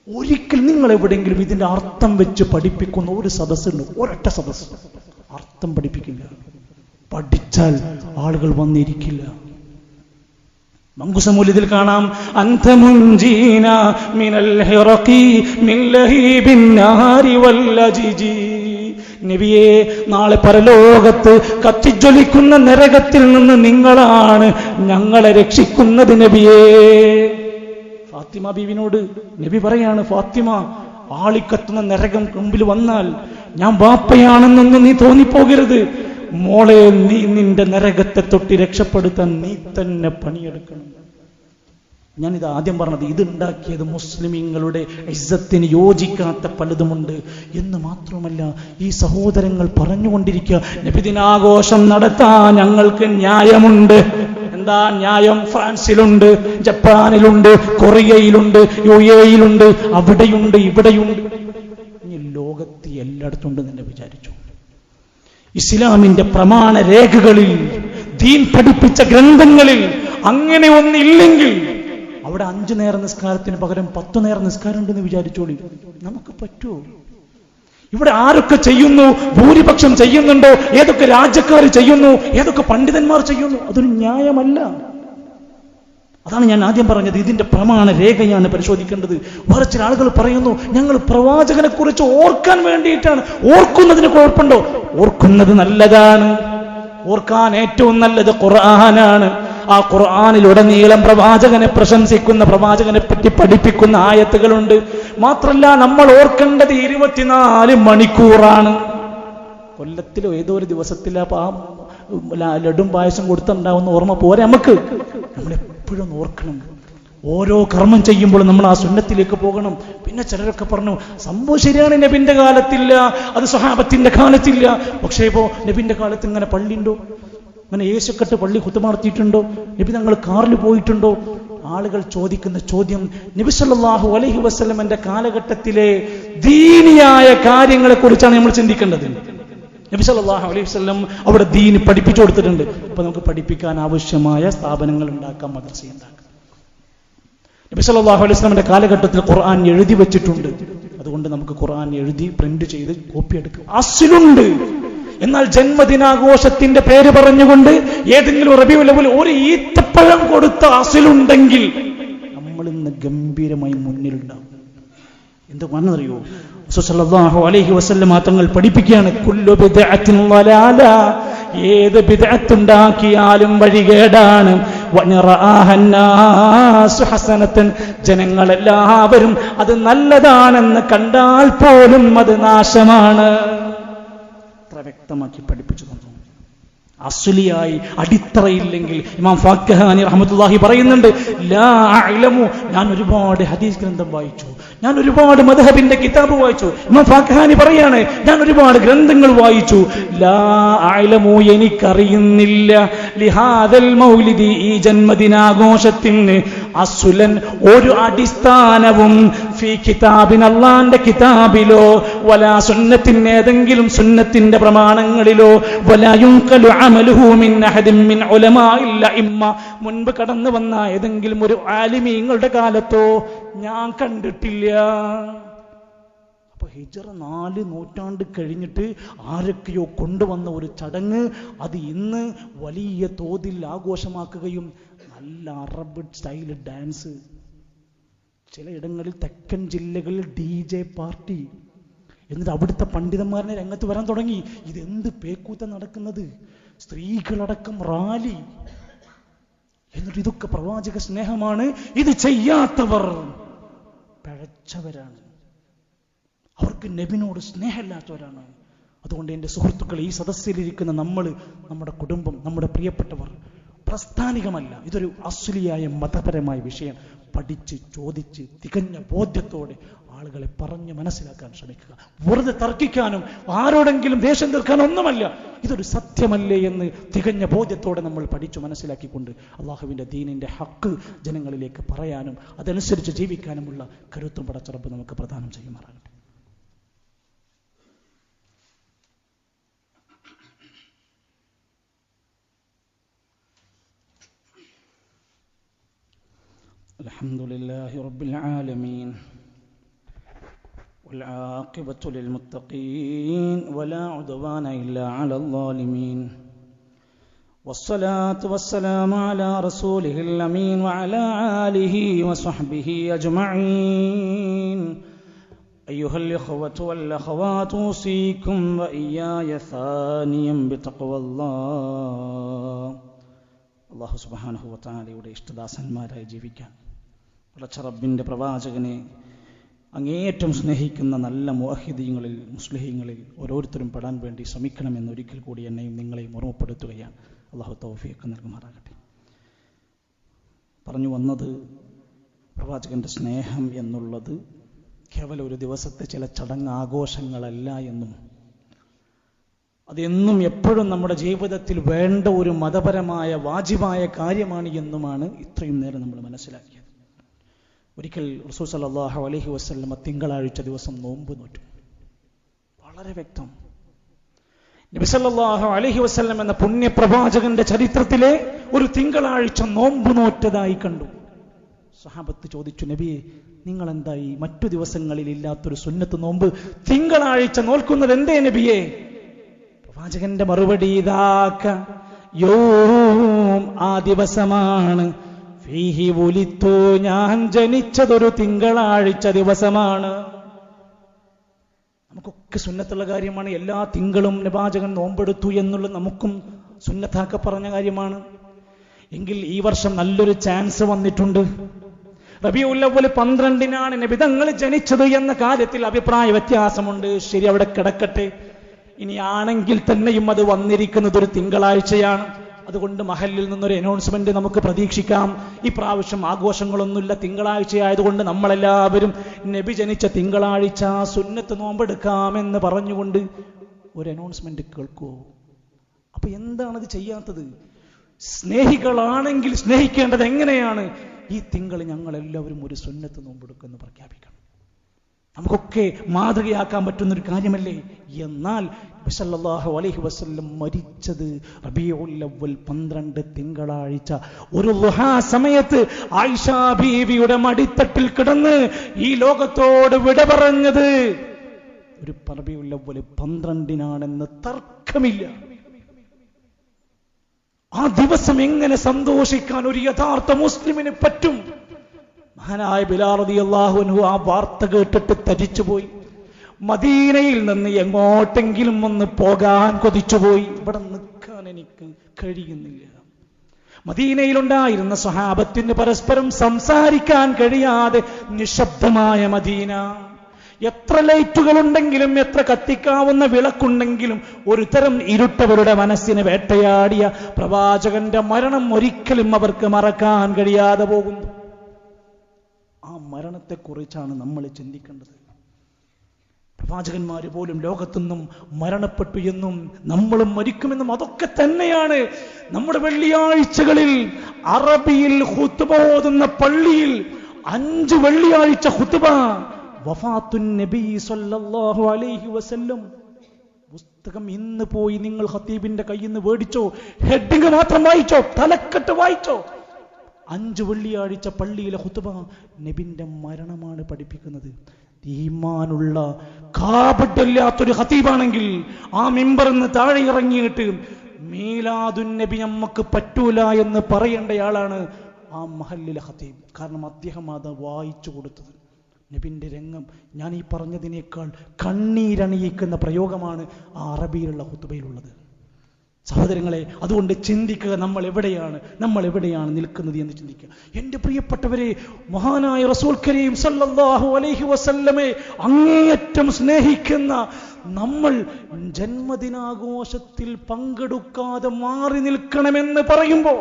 ഒരിക്കൽ നിങ്ങൾ എവിടെയെങ്കിലും ഇതിന്റെ അർത്ഥം വെച്ച് പഠിപ്പിക്കുന്ന ഒരു സദസ്സുണ്ട്, ഒരൊറ്റ സദസ്സ് അർത്ഥം പഠിപ്പിക്കില്ല. പഠിച്ചാൽ ആളുകൾ വന്നിരിക്കില്ല. മങ്കുസമൂലിദിൽ കാണാം, അൻത മുൻജീന മിനൽ ഹിറഖി മിൻ ലഹീബിൻ നാരി വല്ലജിജി. നബിയേ, നാളെ പരലോകത്ത് കത്തിജ്വലിക്കുന്ന നരകത്തിൽ നിന്ന് നിങ്ങളാണ് ഞങ്ങളെ രക്ഷിക്കുന്നത് നബിയേ. ഫാത്തിമ ബീവിനോട് നബി പറയാണ്, ഫാത്തിമ, ആളിക്കത്തുന്ന നരകം മുമ്പിൽ വന്നാൽ ഞാൻ വാപ്പയാണെന്നൊന്നും നീ തോന്നിപ്പോകരുത്. മോളെ, നീ നിന്റെ നരകത്തെ തൊട്ടി രക്ഷപ്പെടുത്താൻ നീ തന്നെ പണിയെടുക്കണം. ഞാനിത് ആദ്യം പറഞ്ഞത്, ഇത് ഉണ്ടാക്കിയത് മുസ്ലിമീങ്ങളുടെ ഇസ്സത്തിന് യോജിക്കാത്ത പലതുമുണ്ട് എന്ന് മാത്രമല്ല, ഈ സഹോദരങ്ങൾ പറഞ്ഞുകൊണ്ടിരിക്കുക, നബിദിനാഘോഷം നടത്താൻ ഞങ്ങൾക്ക് ന്യായമുണ്ട്. എന്താ ന്യായം? ഫ്രാൻസിലുണ്ട്, ജപ്പാനിലുണ്ട്, കൊറിയയിലുണ്ട്, UAE-യിലുണ്ട്, അവിടെയുണ്ട്, ഇവിടെയുണ്ട്. ഇനി ലോകത്ത് എല്ലായിടത്തും ഉണ്ട് തന്നെ വിചാരിച്ചു. ഇസ്ലാമിന്റെ പ്രമാണ രേഖകളിൽ, ദീൻ പഠിപ്പിച്ച ഗ്രന്ഥങ്ങളിൽ അങ്ങനെ ഒന്നില്ലെങ്കിൽ അവിടെ 5 നേര നിസ്കാരത്തിന് പകരം 10 നേര നിസ്കാരം ഉണ്ടെന്ന് വിചാരിച്ചോളി. നമുക്ക് പറ്റുമോ? ഇവിടെ ആരൊക്കെ ചെയ്യുന്നു, ഭൂരിപക്ഷം ചെയ്യുന്നുണ്ടോ, ഏതൊക്കെ രാജ്യക്കാർ ചെയ്യുന്നു, ഏതൊക്കെ പണ്ഡിതന്മാർ ചെയ്യുന്നു, അതൊരു ന്യായമല്ല. അതാണ് ഞാൻ ആദ്യം പറഞ്ഞത്, ഇതിന്റെ പ്രമാണ രേഖയാണ് പരിശോധിക്കേണ്ടത്. വേറെ ചില ആളുകൾ പറയുന്നു, ഞങ്ങൾ പ്രവാചകനെ കുറിച്ച് ഓർക്കാൻ വേണ്ടിയിട്ടാണ്. ഓർക്കുന്നതിന് കുഴപ്പമുണ്ടോ? ഓർക്കുന്നത് നല്ലതാണ്. ഓർക്കാൻ ഏറ്റവും നല്ലത് ഖുർആനാണ്. ആ ഖുർആനിലുടനീളം പ്രവാചകനെ പ്രശംസിക്കുന്ന, പ്രവാചകനെ പറ്റി പഠിപ്പിക്കുന്ന ആയത്തുകളുണ്ട്. മാത്രല്ല, നമ്മൾ ഓർക്കേണ്ടത് 24 മണിക്കൂറാണ്. കൊല്ലത്തിലോ ഏതോ ഒരു ദിവസത്തിലോ ലഡും പായസം കൊടുത്തുണ്ടാവുന്ന ഓർമ്മ പോരെ നമുക്ക്. നമ്മളെപ്പോഴും ഓർക്കണം. ഓരോ കർമ്മം ചെയ്യുമ്പോൾ നമ്മൾ ആ സുന്നത്തിലേക്ക് പോകണം. പിന്നെ ചിലരൊക്കെ പറഞ്ഞു, സംഭവം ശരിയാണ്, നബിന്റെ കാലത്തില്ല, അത് സ്വഹാബത്തിന്റെ കാലത്തില്ല. പക്ഷേ ഇപ്പോ നബിന്റെ കാലത്ത് ഇങ്ങനെ പള്ളിയുണ്ടോ, അങ്ങനെ യേശുക്കെട്ട് പള്ളി ഖുതുബ നടത്തിയിട്ടുണ്ടോ, നബി തങ്ങൾ കാറിൽ പോയിട്ടുണ്ടോ? ആളുകൾ ചോദിക്കുന്ന ചോദ്യം, നബി സല്ലല്ലാഹു അലൈഹി വസല്ലമന്റെ കാലഘട്ടത്തിലെ ദീനിയായ കാര്യങ്ങളെ കുറിച്ചാണ് നമ്മൾ ചിന്തിക്കേണ്ടത്. നബി സല്ലല്ലാഹു അലൈഹി വസല്ലം അവിടെ ദീൻ പഠിപ്പിച്ചു കൊടുത്തിട്ടുണ്ട്. അപ്പൊ നമുക്ക് പഠിപ്പിക്കാൻ ആവശ്യമായ സ്ഥാപനങ്ങൾ ഉണ്ടാക്കാം, മദ്രസ ഉണ്ടാക്കാം. നബി സല്ലല്ലാഹു അലൈഹി വസല്ലമയുടെ കാലഘട്ടത്തിൽ ഖുർആൻ എഴുതി വെച്ചിട്ടുണ്ട്. അതുകൊണ്ട് നമുക്ക് ഖുർആൻ എഴുതി പ്രിന്റ് ചെയ്ത് കോപ്പി എടുക്കാം. അസ്ലുണ്ട്. എന്നാൽ ജന്മദിനാഘോഷത്തിന്റെ പേര് പറഞ്ഞുകൊണ്ട് ഏതെങ്കിലും റബീഉൽ അവ്വൽ ഒരു ഈത്തപ്പഴം കൊടുത്ത അസ്ലുണ്ടെങ്കിൽ നമ്മൾ ഇന്ന് ഗംഭീരമായി മുന്നിലുണ്ടാവും. എന്തുകൊണ്ടെന്നറിയോ? റസൂൽ സല്ലല്ലാഹു അലൈഹി വസല്ലം തങ്ങൾ പഠിപ്പിക്കുകയാണ്, കുല്ലു ബിദ്അത്തിൻ ളലാല, ഏത് ബിദ്അത്ത് ഉണ്ടാക്കിയാലും വഴികേടാണ്. വനറഅഹന്നാസു ഹസനതൻ, ജനങ്ങളെല്ലാവരും അത് നല്ലതാണെന്ന് കണ്ടാൽ പോലും അത് നാശമാണ്. അത്ര വ്യക്തമാക്കി പഠിപ്പിച്ചു തന്നു. അസ്ലിയായി അടിത്തറയില്ലെങ്കിൽ, ഇമാം ഫാഖിഹാനി റഹ്മത്തുള്ളാഹി പറയുന്നുണ്ട്, ലാ അഅലമു, ഞാൻ ഒരുപാട് ഹദീസ് ഗ്രന്ഥം വായിച്ചു, ഞാൻ ഒരുപാട് മദ്ഹബിന്റെ കിതാബ് വായിച്ചു. ഇമാം ഫാഖിഹാനി പറയാണ്, ഞാൻ ഒരുപാട് ഗ്രന്ഥങ്ങൾ വായിച്ചു. ലാ അഅലമു, എനിക്കറിയുന്നില്ല, ലിഹാദൽ മൗലിദി, ഈ ജന്മദിനാഘോഷത്തിന് അസ്ലൻ, ഒരു അടിസ്ഥാനവും, ഫീ കിതാബിൻ, അല്ലാഹുവിന്റെ കിതാബിലോ, വലാ സുന്നത്തിൻ, ഏതെങ്കിലും സുന്നത്തിന്റെ പ്രമാണങ്ങളിലോ, വലാ യുൻഖലു അമലുഹു മിൻ അഹദിൻ മിൻ ഉലമാഇൽ അഇമ്മ, മുൻപ് കടന്നു വന്ന ഏതെങ്കിലും ഒരു ആലിമീങ്ങളുടെ കാലത്തോ ഞാൻ കണ്ടിട്ടില്ല. അപ്പൊ ഹിജ്റ 4 നൂറ്റാണ്ട് കഴിഞ്ഞിട്ട് ആരൊക്കെയോ കൊണ്ടുവന്ന ഒരു ചടങ്ങ്, അത് ഇന്ന് വലിയ തോതിൽ ആഘോഷമാക്കുകയും നല്ല അറബ് സ്റ്റൈൽ ഡാൻസ്, ചിലയിടങ്ങളിൽ തെക്കൻ ജില്ലകളിൽ DJ പാർട്ടി, എന്നിട്ട് അവിടുത്തെ പണ്ഡിതന്മാരനെ രംഗത്ത് വരാൻ തുടങ്ങി. ഇതെന്ത് പേക്കൂത്ത നടക്കുന്നത്, സ്ത്രീകളടക്കം റാലി, എന്നിട്ട് ഇതൊക്കെ പ്രവാചക സ്നേഹമാണ്. ഇത് ചെയ്യാത്തവർ പിഴച്ചവരാണ്, അവർക്ക് നബിനോട് സ്നേഹമില്ലാത്തവരാണ്. അതുകൊണ്ട് എൻ്റെ സുഹൃത്തുക്കൾ, ഈ സദസ്സിലിരിക്കുന്ന നമ്മൾ, നമ്മുടെ കുടുംബം, നമ്മുടെ പ്രിയപ്പെട്ടവർ, പ്രസ്ഥാനികമല്ല, ഇതൊരു അസ്ലിയായ മതപരമായ വിഷയം. പഠിച്ച് ചോദിച്ച് തികഞ്ഞ ബോധ്യത്തോടെ ആളുകളെ പറഞ്ഞ് മനസ്സിലാക്കാൻ ശ്രമിക്കുക. വെറുതെ തർക്കിക്കാനും ആരോടെങ്കിലും ദേഷ്യം തീർക്കാനും ഒന്നുമല്ല. ഇതൊരു സത്യമല്ലേ എന്ന് തികഞ്ഞ ബോധ്യത്തോടെ നമ്മൾ പഠിച്ചു മനസ്സിലാക്കിക്കൊണ്ട് അള്ളാഹുവിൻ്റെ ദീനിൻ്റെ ഹക്ക് ജനങ്ങളിലേക്ക് പറയാനും അതനുസരിച്ച് ജീവിക്കാനുമുള്ള കരുത്തും പടച്ച റബ്ബ് നമുക്ക് പ്രദാനം ചെയ്യുമാറാകട്ടെ. അൽഹംദുലില്ലാഹി റബ്ബിൽ ആലമീൻ والعاقبة للمتقين ولا عدوان إلا على الظالمين والصلاة والسلام على رسوله الأمين وعلى آله وصحبه أجمعين أيها الإخوة والأخوات أوصيكم وإياي ثانيا بتقوى الله. അല്ലാഹു സുബ്ഹാനഹു വ തആലയുടെ ഇഷ്ടദാസന്മാരായി ജീവിക്കാൻ പടച്ച റബ്ബിൻ്റെ പ്രവാചകനെ അങ്ങേയറ്റം സ്നേഹിക്കുന്ന നല്ല മുഅഹിദീങ്ങളിൽ മുസ്ലിഹീങ്ങളിൽ ഓരോരുത്തരും പെടാൻ വേണ്ടി ശ്രമിക്കണമെന്ന് ഒരിക്കൽ കൂടി എന്നെയും നിങ്ങളെയും ഓർമ്മപ്പെടുത്തുകയാണ്. അല്ലാഹു തൗഫീഖ് നൽകുമാറാകട്ടെ. പറഞ്ഞു വന്നത്, പ്രവാചകൻ്റെ സ്നേഹം എന്നുള്ളത് കേവലം ഒരു ദിവസത്തെ ചില ചടങ്ങ് ആഘോഷങ്ങളല്ല എന്നും, അതെന്നും എപ്പോഴും നമ്മുടെ ജീവിതത്തിൽ വേണ്ട ഒരു മതപരമായ വാജിബായ കാര്യമാണ് എന്നുമാണ് ഇത്രയും നേരം നമ്മൾ മനസ്സിലാക്കിയത്. ഒരിക്കൽ റസൂൽ സല്ലല്ലാഹു അലൈഹി വസല്ലം തിങ്കളാഴ്ച ദിവസം നോമ്പ് നോറ്റു. വളരെ വ്യക്തം. നബി സല്ലല്ലാഹു അലൈഹി വസല്ലം എന്ന പുണ്യപ്രവാചകന്റെ ചരിത്രത്തിലെ ഒരു തിങ്കളാഴ്ച നോമ്പ് നോറ്റതായി കണ്ടു. സഹാബത്ത് ചോദിച്ചു, നബിയെ, നിങ്ങൾ എന്തായി മറ്റു ദിവസങ്ങളിൽ ഇല്ലാത്തൊരു സുന്നത്ത് നോമ്പ് തിങ്കളാഴ്ച നോൽക്കുന്നത് എന്തേ നബിയെ? പ്രവാചകന്റെ മറുപടി, ഇദാക യൗം, ആ ദിവസമാണ്, ഫീഹി വുലിത്തു, ഞാൻ ജനിച്ചതൊരു തിങ്കളാഴ്ച ദിവസമാണ്. നമുക്കൊക്കെ സുന്നത്തുള്ള കാര്യമാണ്. എല്ലാ തിങ്കളും പ്രവാചകൻ നോമ്പെടുത്തു എന്നുള്ളത് നമുക്കും സുന്നത്താക്ക പറഞ്ഞ കാര്യമാണ്. എങ്കിൽ ഈ വർഷം നല്ലൊരു ചാൻസ് വന്നിട്ടുണ്ട്. റബീഉൽ അവ്വൽ 12-നാണ് നബി തങ്ങൾ ജനിച്ചത് എന്ന കാര്യത്തിൽ അഭിപ്രായ വ്യത്യാസമുണ്ട്. ശരി, അവിടെ കിടക്കട്ടെ. ഇനി ആണെങ്കിൽ തന്നെയും അത് വന്നിരിക്കുന്നത് ഒരു തിങ്കളാഴ്ചയാണ്. അതുകൊണ്ട് മഹല്ലിൽ നിന്നൊരു അനൗൺസ്മെന്റ് നമുക്ക് പ്രതീക്ഷിക്കാം. ഈ പ്രാവശ്യം ആഘോഷങ്ങളൊന്നുമില്ല, തിങ്കളാഴ്ചയായതുകൊണ്ട് നമ്മളെല്ലാവരും നബി ജനിച്ച തിങ്കളാഴ്ച സുന്നത്ത് നോമ്പെടുക്കാമെന്ന് പറഞ്ഞുകൊണ്ട് ഒരു അനൗൺസ്മെന്റ് കേൾക്കുമോ? അപ്പൊ എന്താണത് ചെയ്യാത്തത്? സ്നേഹികളാണെങ്കിൽ സ്നേഹിക്കേണ്ടത് എങ്ങനെയാണ്? ഈ തിങ്കൾ ഞങ്ങളെല്ലാവരും ഒരു സുന്നത്ത് നോമ്പെടുക്കുമെന്ന് പ്രഖ്യാപിക്കണം. നമുക്കൊക്കെ മാതൃകയാക്കാൻ പറ്റുന്നൊരു കാര്യമല്ലേ? എന്നാൽ നബി സല്ലല്ലാഹു അലൈഹി വസല്ലം മരിച്ചത് റബീഉൽ അവ്വൽ 12 തിങ്കളാഴ്ച ഒരു ളുഹാ സമയത്ത് ആയിഷ ബീവിയുടെ മടിത്തട്ടിൽ കിടന്ന് ഈ ലോകത്തോട് വിട പറഞ്ഞത് ഒരു റബീഉൽ അവ്വൽ 12-നാണെന്ന് തർക്കമില്ല. ആ ദിവസം എങ്ങനെ സന്തോഷിക്കാൻ ഒരു യഥാർത്ഥ മുസ്ലിമിന് പറ്റും? മഹാനായ ബിലാൽ റളിയല്ലാഹു അൻഹു ആ വാർത്ത കേട്ടിട്ട് തരിച്ചുപോയി. മദീനയിൽ നിന്ന് എങ്ങോട്ടെങ്കിലും ഒന്ന് പോകാൻ കൊതിച്ചുപോയി. ഇവിടെ നിൽക്കാൻ എനിക്ക് കഴിയുന്നില്ല. മദീനയിലുണ്ടായിരുന്ന സ്വഹാബത്തിന് പരസ്പരം സംസാരിക്കാൻ കഴിയാതെ നിശബ്ദമായ മദീന. എത്ര ലൈറ്റുകളുണ്ടെങ്കിലും എത്ര കത്തിക്കാവുന്ന വിളക്കുണ്ടെങ്കിലും ഒരു തരം ഇരുട്ടവരുടെ മനസ്സിനെ വേട്ടയാടിയ പ്രവാചകന്റെ മരണം ഒരിക്കലും അവർക്ക് മറക്കാൻ കഴിയാതെ പോകുന്നു. ആ മരണത്തെക്കുറിച്ചാണ് നമ്മൾ ചിന്തിക്കേണ്ടത്. പ്രവാചകന്മാർ പോലും ലോകത്തുനിന്നും മരണപ്പെട്ടു എന്നും നമ്മളും മരിക്കുമെന്നും അതൊക്കെ തന്നെയാണ്. നമ്മുടെ വെള്ളിയാഴ്ചകളിൽ അറബിയിൽ ഖുത്ബ ഓതുന്ന പള്ളിയിൽ 5 വെള്ളിയാഴ്ച ഖുത്ബ വഫാത്തുൻ നബി സല്ലല്ലാഹു അലൈഹി വസല്ലം. പുസ്തകം ഇന്ന് പോയി നിങ്ങൾ ഖത്തീബിന്റെ കയ്യിൽ നിന്ന് മേടിച്ചോ, ഹെഡിങ് മാത്രം വായിച്ചോ, തലക്കെട്ട് വായിച്ചോ. 5 വെള്ളിയാഴ്ച പള്ളിയിലെ ഖുത്ബ നബിന്റെ മരണമാണ് പഠിപ്പിക്കുന്നത്. ഈമാനുള്ള കാപട്യമില്ലാത്തൊരു ഖതീബാണെങ്കിൽ ആ മിമ്പറിന്ന് താഴെ ഇറങ്ങിയിട്ട് മീലാദുൻ നബി നമുക്ക് പറ്റൂല എന്ന് പറയേണ്ടയാളാണ് ആ മഹല്ലിലെ ഖതീബ്. കാരണം അദ്ദേഹം അത് വായിച്ചു കൊടുത്തത്. നബിന്റെ രംഗം ഞാൻ ഈ പറഞ്ഞതിനേക്കാൾ കണ്ണീരണിയിക്കുന്ന പ്രയോഗമാണ് ആ അറബിയിലുള്ള ഖുതുബയിലുള്ളത്. സഹോദരങ്ങളെ, അതുകൊണ്ട് ചിന്തിക്കുക, നമ്മൾ എവിടെയാണ് നിൽക്കുന്നത് എന്ന് ചിന്തിക്കുക. എൻ്റെ പ്രിയപ്പെട്ടവരെ, മഹാനായ റസൂൽ കരീം സല്ലല്ലാഹു അലൈഹി വസല്ലമയെ അങ്ങേയറ്റം സ്നേഹിക്കുന്ന നമ്മൾ ജന്മദിനാഘോഷത്തിൽ പങ്കെടുക്കാതെ മാറി നിൽക്കണമെന്ന് പറയുമ്പോൾ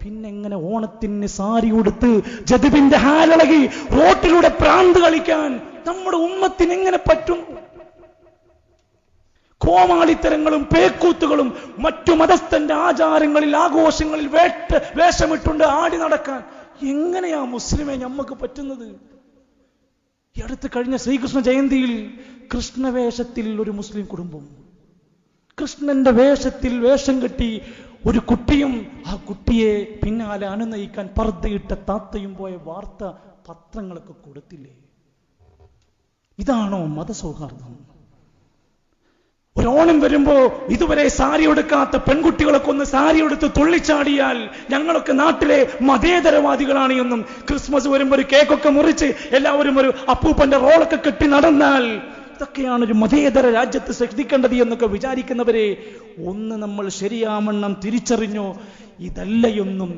പിന്നെങ്ങനെ ഓണത്തിന് സാരി ഉടുത്ത് ജദബിന്റെ ഹാലളകി റോട്ടിലൂടെ പ്രാന്ത് കളിക്കാൻ നമ്മുടെ ഉമ്മത്തിന് എങ്ങനെ പറ്റും? കോമാളിത്തരങ്ങളും പേക്കൂത്തുകളും മറ്റു മതസ്ഥന്റെ ആചാരങ്ങളിൽ ആഘോഷങ്ങളിൽ വേഷമിട്ടുണ്ട് ആടി നടക്കാൻ എങ്ങനെയാ മുസ്ലിമെ നമുക്ക് പറ്റുന്നത്? ഈ അടുത്ത് കഴിഞ്ഞ ശ്രീകൃഷ്ണ ജയന്തിയിൽ കൃഷ്ണവേഷത്തിൽ ഒരു മുസ്ലിം കുടുംബം, കൃഷ്ണന്റെ വേഷത്തിൽ വേഷം കെട്ടി ഒരു കുട്ടിയും ആ കുട്ടിയെ പിന്നാലെ അനുനയിക്കാൻ പർദ്ദയിട്ട താത്തയും പോയ വാർത്ത പത്രങ്ങളൊക്കെ കൊടുത്തില്ലേ? ഇതാണോ മതസൗഹാർദ്ദം? ഒരോണം വരുമ്പോ ഇതുവരെ സാരി എടുക്കാത്ത പെൺകുട്ടികളൊക്കെ ഒന്ന് സാരി എടുത്ത് തുള്ളിച്ചാടിയാൽ ഞങ്ങളൊക്കെ നാട്ടിലെ മതേതരവാദികളാണ് എന്നും, ക്രിസ്മസ് വരുമ്പോ ഒരു കേക്കൊക്കെ മുറിച്ച് എല്ലാവരും ഒരു അപ്പൂപ്പന്റെ റോളൊക്കെ കെട്ടി നടന്നാൽ ഇതൊക്കെയാണ് ഒരു മതേതര രാജ്യത്ത് ശ്രദ്ധിക്കേണ്ടത് എന്നൊക്കെ വിചാരിക്കുന്നവരെ ഒന്ന് നമ്മൾ ശരിയാവണ്ണം തിരിച്ചറിഞ്ഞോ. ഇതല്ലയൊന്നും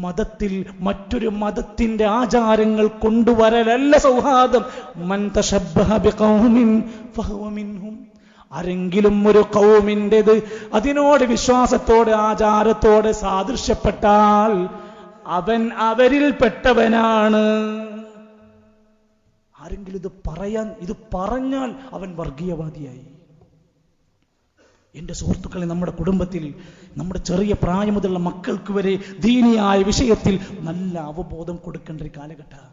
മതത്തിൽ മറ്റൊരു മതത്തിന്റെ ആചാരങ്ങൾ കൊണ്ടുവരലല്ല സൗഹാർദ്ദം. മൻ തശബ്ബഹ ബിഖൗമിൻ ഫഹുവ മിൻഹും. ആരെങ്കിലും ഒരു ഖൗമിൻ്റെത് അതിനോട് വിശ്വാസത്തോടെ ആചാരത്തോടെ സാദൃശ്യപ്പെട്ടാൽ അവൻ അവരിൽപ്പെട്ടവനാണ്. ആരെങ്കിലും ഇത് പറഞ്ഞാൽ അവൻ വർഗീയവാദിയായി. എൻ്റെ സുഹൃത്തുക്കളെ, നമ്മുടെ കുടുംബത്തിൽ നമ്മുടെ ചെറിയ പ്രായം മുതലുള്ള മക്കൾക്ക് വരെ ദീനിയായ വിഷയത്തിൽ നല്ല അവബോധം കൊടുക്കേണ്ട ഒരു കാലഘട്ടം.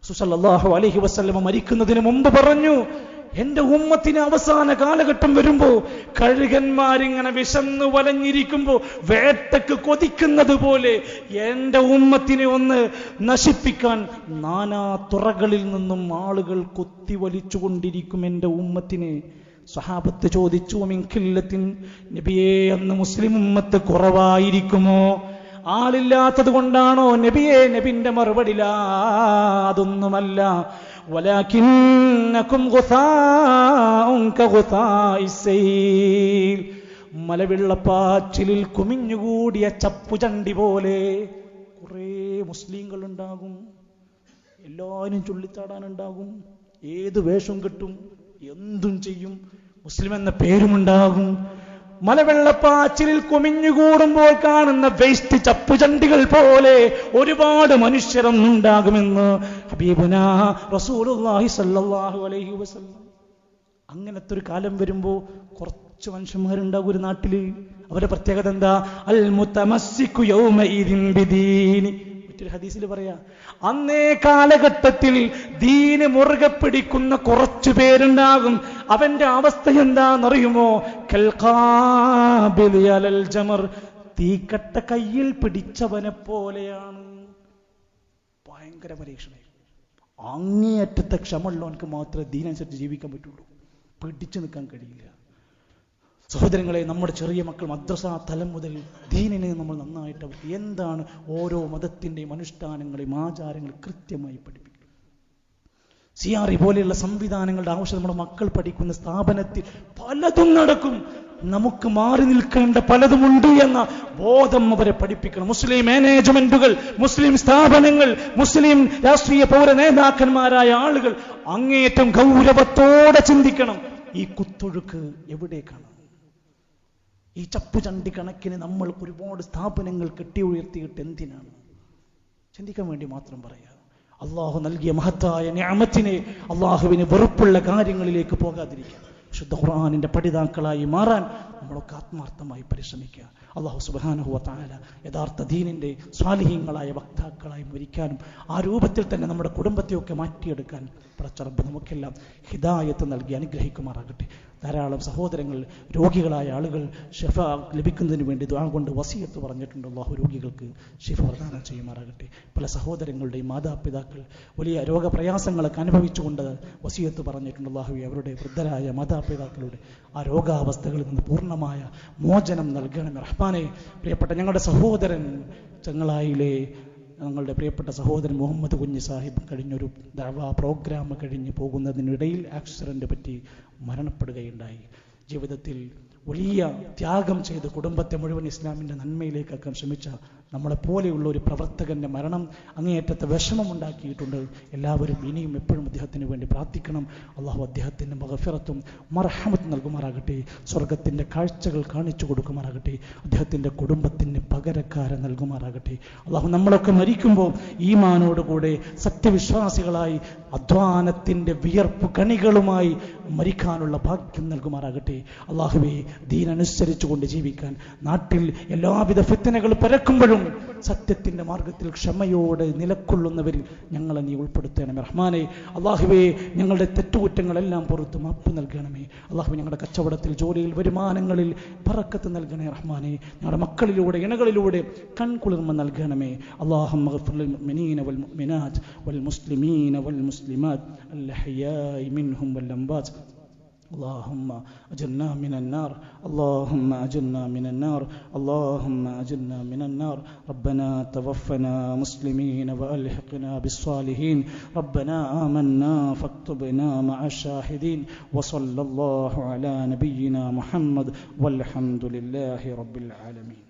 സല്ലല്ലാഹു അലൈഹി വസല്ലമ മരിക്കുന്നതിന് മുമ്പ് പറഞ്ഞു, എന്റെ ഉമ്മത്തിന് അവസാന കാലഘട്ടം വരുമ്പോ കഴുകന്മാരിങ്ങനെ വിശന്നു വലഞ്ഞിരിക്കുമ്പോ വേട്ടക്ക് കൊതിക്കുന്നത് പോലെ എന്റെ ഉമ്മത്തിനെ ഒന്ന് നശിപ്പിക്കാൻ നാനാ തുറകളിൽ നിന്നും ആളുകൾ കൊത്തിവലിച്ചുകൊണ്ടിരിക്കും എന്റെ ഉമ്മത്തിനെ. സ്വഹാബത്ത് ചോദിച്ചു, മിൻകില്ലത്തിൻ നബിയേ, അന്ന് മുസ്ലിം ഉമ്മത്ത് കുറവായിരിക്കുമോ? ആളില്ലാത്തത് കൊണ്ടാണോ നബിയെ? നബിന്റെ മറുപടി ലാ, അതൊന്നുമല്ല. വലാകിന്നകും ഗുസാഉൻ കഗുസാഇസ് സൈൽ, മലവെള്ളപ്പാച്ചിലിൽ കുമിഞ്ഞുകൂടിയ ചപ്പുചണ്ടി പോലെ കുറേ മുസ്ലിങ്ങൾ ഉണ്ടാകും. എല്ലാവരും ചുള്ളിച്ചാടാനുണ്ടാകും, ഏത് വേഷം കെട്ടും, എന്തും ചെയ്യും, മുസ്ലിം എന്ന പേരുമുണ്ടാകും. മലവെള്ളപ്പാച്ചിലിൽ കുമിഞ്ഞുകൂടുമ്പോൾ കാണുന്ന വേസ്റ്റ് ചപ്പുചണ്ടികൾ പോലെ ഒരുപാട് മനുഷ്യരൊന്നുണ്ടാകുമെന്ന് ഹബീബുനാ റസൂലുള്ളാഹി സ്വല്ലല്ലാഹു അലൈഹി വസല്ലം. അങ്ങനത്തെ ഒരു കാലം വരുമ്പോ കുറച്ച് മനുഷ്യന്മാരുണ്ടാകും ഒരു നാട്ടില്. അവരുടെ പ്രത്യേകത എന്താ? അൽ മുതമസ്സികു യൗമഇദിൻ ബിദീനി. മറ്റൊരു ഹദീസിൽ പറയാ, അന്നേ കാലഘട്ടത്തിൽ ദീന് മുറുകെ പിടിക്കുന്ന കുറച്ചു പേരുണ്ടാകും. അവന്റെ അവസ്ഥ എന്താണെന്നറിയുമോ? കൽഖാബിലി അലൽ ജമർ, തീക്കട്ട കയ്യിൽ പിടിച്ചവനെ പോലെയാണ്. ഭയങ്കര പരീക്ഷണ. അങ്ങേയറ്റത്തെ ക്ഷമയുള്ളവനക്ക് മാത്രമേ ദീനനുസരിച്ച് ജീവിക്കാൻ പറ്റുള്ളൂ, പിടിച്ചു നിൽക്കാൻ കഴിയില്ല. സഹോദരങ്ങളെ, നമ്മുടെ ചെറിയ മക്കൾ മദ്രസ തലം മുതൽ ദീനിനെ നമ്മൾ നന്നായിട്ട് അവർക്ക് എന്താണ് ഓരോ മതത്തിൻ്റെയും അനുഷ്ഠാനങ്ങളെയും ആചാരങ്ങളും കൃത്യമായി പഠിപ്പിക്കും. സിയാറി പോലെയുള്ള സംവിധാനങ്ങളുടെ ആവശ്യം നമ്മുടെ മക്കൾ പഠിക്കുന്ന സ്ഥാപനത്തിൽ പലതും നടക്കും. നമുക്ക് മാറി നിൽക്കേണ്ട പലതുമുണ്ട് എന്ന ബോധം അവരെ പഠിപ്പിക്കണം. മുസ്ലിം മാനേജ്മെന്റുകൾ, മുസ്ലിം സ്ഥാപനങ്ങൾ, മുസ്ലിം രാഷ്ട്രീയ പൗര നേതാക്കന്മാരായ ആളുകൾ അങ്ങേയറ്റം ഗൗരവത്തോടെ ചിന്തിക്കണം. ഈ കുത്തൊഴുക്ക് എവിടേക്കാണ്? ഈ ചപ്പുചണ്ടി കണക്കിന് നമ്മൾ ഒരുപാട് സ്ഥാപനങ്ങൾ കെട്ടി ഉയർത്തിയിട്ട് എന്തിനാണ്? ചിന്തിക്കാൻ വേണ്ടി മാത്രം പറയാം. അള്ളാഹു നൽകിയ മഹത്തായ നിഅമത്തിനെ, അള്ളാഹുവിന് വെറുപ്പുള്ള കാര്യങ്ങളിലേക്ക് പോകാതിരിക്കുക. ശുദ്ധ ഖുർആനിന്റെ പഠിതാക്കളായി മാറാൻ നമ്മളൊക്കെ ആത്മാർത്ഥമായി പരിശ്രമിക്കുക. അള്ളാഹു സുബ്ഹാനഹു വ തആല യഥാർത്ഥ ദീനിന്റെ സ്വാലിഹീങ്ങളായ വക്താക്കളായി മരിക്കാനും ആ രൂപത്തിൽ തന്നെ നമ്മുടെ കുടുംബത്തെയൊക്കെ മാറ്റിയെടുക്കാൻ പടച്ചറബ് നമുക്കെല്ലാം ഹിദായത്ത് നൽകി അനുഗ്രഹിക്കുമാറാകട്ടെ. ധാരാളം സഹോദരങ്ങൾ, രോഗികളായ ആളുകൾ ഷിഫ ലഭിക്കുന്നതിന് വേണ്ടി ദുആ കൊണ്ട് വസിയത്ത് പറഞ്ഞിട്ടുണ്ട്. അല്ലാഹു രോഗികൾക്ക് ഷിഫ പ്രദാനം ചെയ്യുമാറാകട്ടെ. പല സഹോദരങ്ങളുടെയും മാതാപിതാക്കൾ വലിയ രോഗപ്രയാസങ്ങളൊക്കെ അനുഭവിച്ചുകൊണ്ട് വസിയത്ത് പറഞ്ഞിട്ടുണ്ട്. അല്ലാഹു അവരുടെ വൃദ്ധരായ മാതാപിതാക്കളുടെ ആ രോഗാവസ്ഥകളിൽ നിന്ന് പൂർണ്ണമായ മോചനം നൽകണമേ റഹ്മാനെ. പ്രിയപ്പെട്ട ഞങ്ങളുടെ സഹോദരൻ ചെങ്ങളായിലെ ഞങ്ങളുടെ പ്രിയപ്പെട്ട സഹോദരൻ മുഹമ്മദ് കുഞ്ഞി സാഹിബ് കഴിഞ്ഞൊരു ദഅവാ പ്രോഗ്രാം കഴിഞ്ഞ് പോകുന്നതിനിടയിൽ ആക്സിഡന്റ് പറ്റി മരണപ്പെടുകയുണ്ടായി. ജീവിതത്തിൽ വലിയ ത്യാഗം ചെയ്ത് കുടുംബത്തെ മുഴുവൻ ഇസ്ലാമിൻ്റെ നന്മയിലേക്കാക്കാൻ ശ്രമിച്ച നമ്മളെപ്പോലെയുള്ള ഒരു പ്രവർത്തകന്റെ മരണം അങ്ങേയറ്റത്തെ വിഷമമുണ്ടാക്കിയിട്ടുണ്ട്. എല്ലാവരും ഇനിയും എപ്പോഴും അദ്ദേഹത്തിന് വേണ്ടി പ്രാർത്ഥിക്കണം. അള്ളാഹു അദ്ദേഹത്തിന് മഗ്ഫിറത്തും മർഹമത്തും നൽകുമാറാകട്ടെ. സ്വർഗത്തിൻ്റെ കാഴ്ചകൾ കാണിച്ചു കൊടുക്കുമാറാകട്ടെ. അദ്ദേഹത്തിൻ്റെ കുടുംബത്തിന് പകരക്കാരെ നൽകുമാറാകട്ടെ. അള്ളാഹു നമ്മളൊക്കെ മരിക്കുമ്പോൾ ഈമാനോടുകൂടെ സത്യവിശ്വാസികളായി അധ്വാനത്തിൻ്റെ വിയർപ്പ് കണികളുമായി മരിക്കാനുള്ള ഭാഗ്യം നൽകുമാറാകട്ടെ. അള്ളാഹുവേ, ദീനനുസരിച്ചു കൊണ്ട് ജീവിക്കാൻ, നാട്ടിൽ എല്ലാവിധ ഫിത്നകൾ പരക്കുമ്പോഴും സത്യത്തിന്റെ മാർഗത്തിൽ ക്ഷമയോടെ നിലക്കൊള്ളുന്നവരിൽ ഞങ്ങളെ നീ ഉൾപ്പെടുത്തണമേ റഹ്മാനെ. അള്ളാഹുവേ, ഞങ്ങളുടെ തെറ്റുകുറ്റങ്ങളെല്ലാം പുറത്ത് മാപ്പ് നൽകണമേ. അള്ളാഹുവേ, ഞങ്ങളുടെ കച്ചവടത്തിൽ, ജോലിയിൽ, വരുമാനങ്ങളിൽ ബറക്കത്ത് നൽകണേ റഹ്മാനെ. ഞങ്ങളുടെ മക്കളിലൂടെ, ഇണകളിലൂടെ കൺകുളിർമ നൽകണമേ. അല്ലാഹുമ്മ ഗ്ഫിർ ലിൽ മുഅ്മിനീന വൽ മുഅ്മിനാത്ത് വൽ മുസ്ലിമീന വൽ മുസ്ലിമാത്ത് അൽ അഹ്യാഇ മിൻഹും വൽ അംവാത്ത്. اللهم أجرنا من النار، اللهم أجرنا من النار، اللهم أجرنا من النار. ربنا توفنا مسلمين وألحقنا بالصالحين. ربنا آمنا فاكتبنا مع الشاهدين. وصلى الله على نبينا محمد والحمد لله رب العالمين.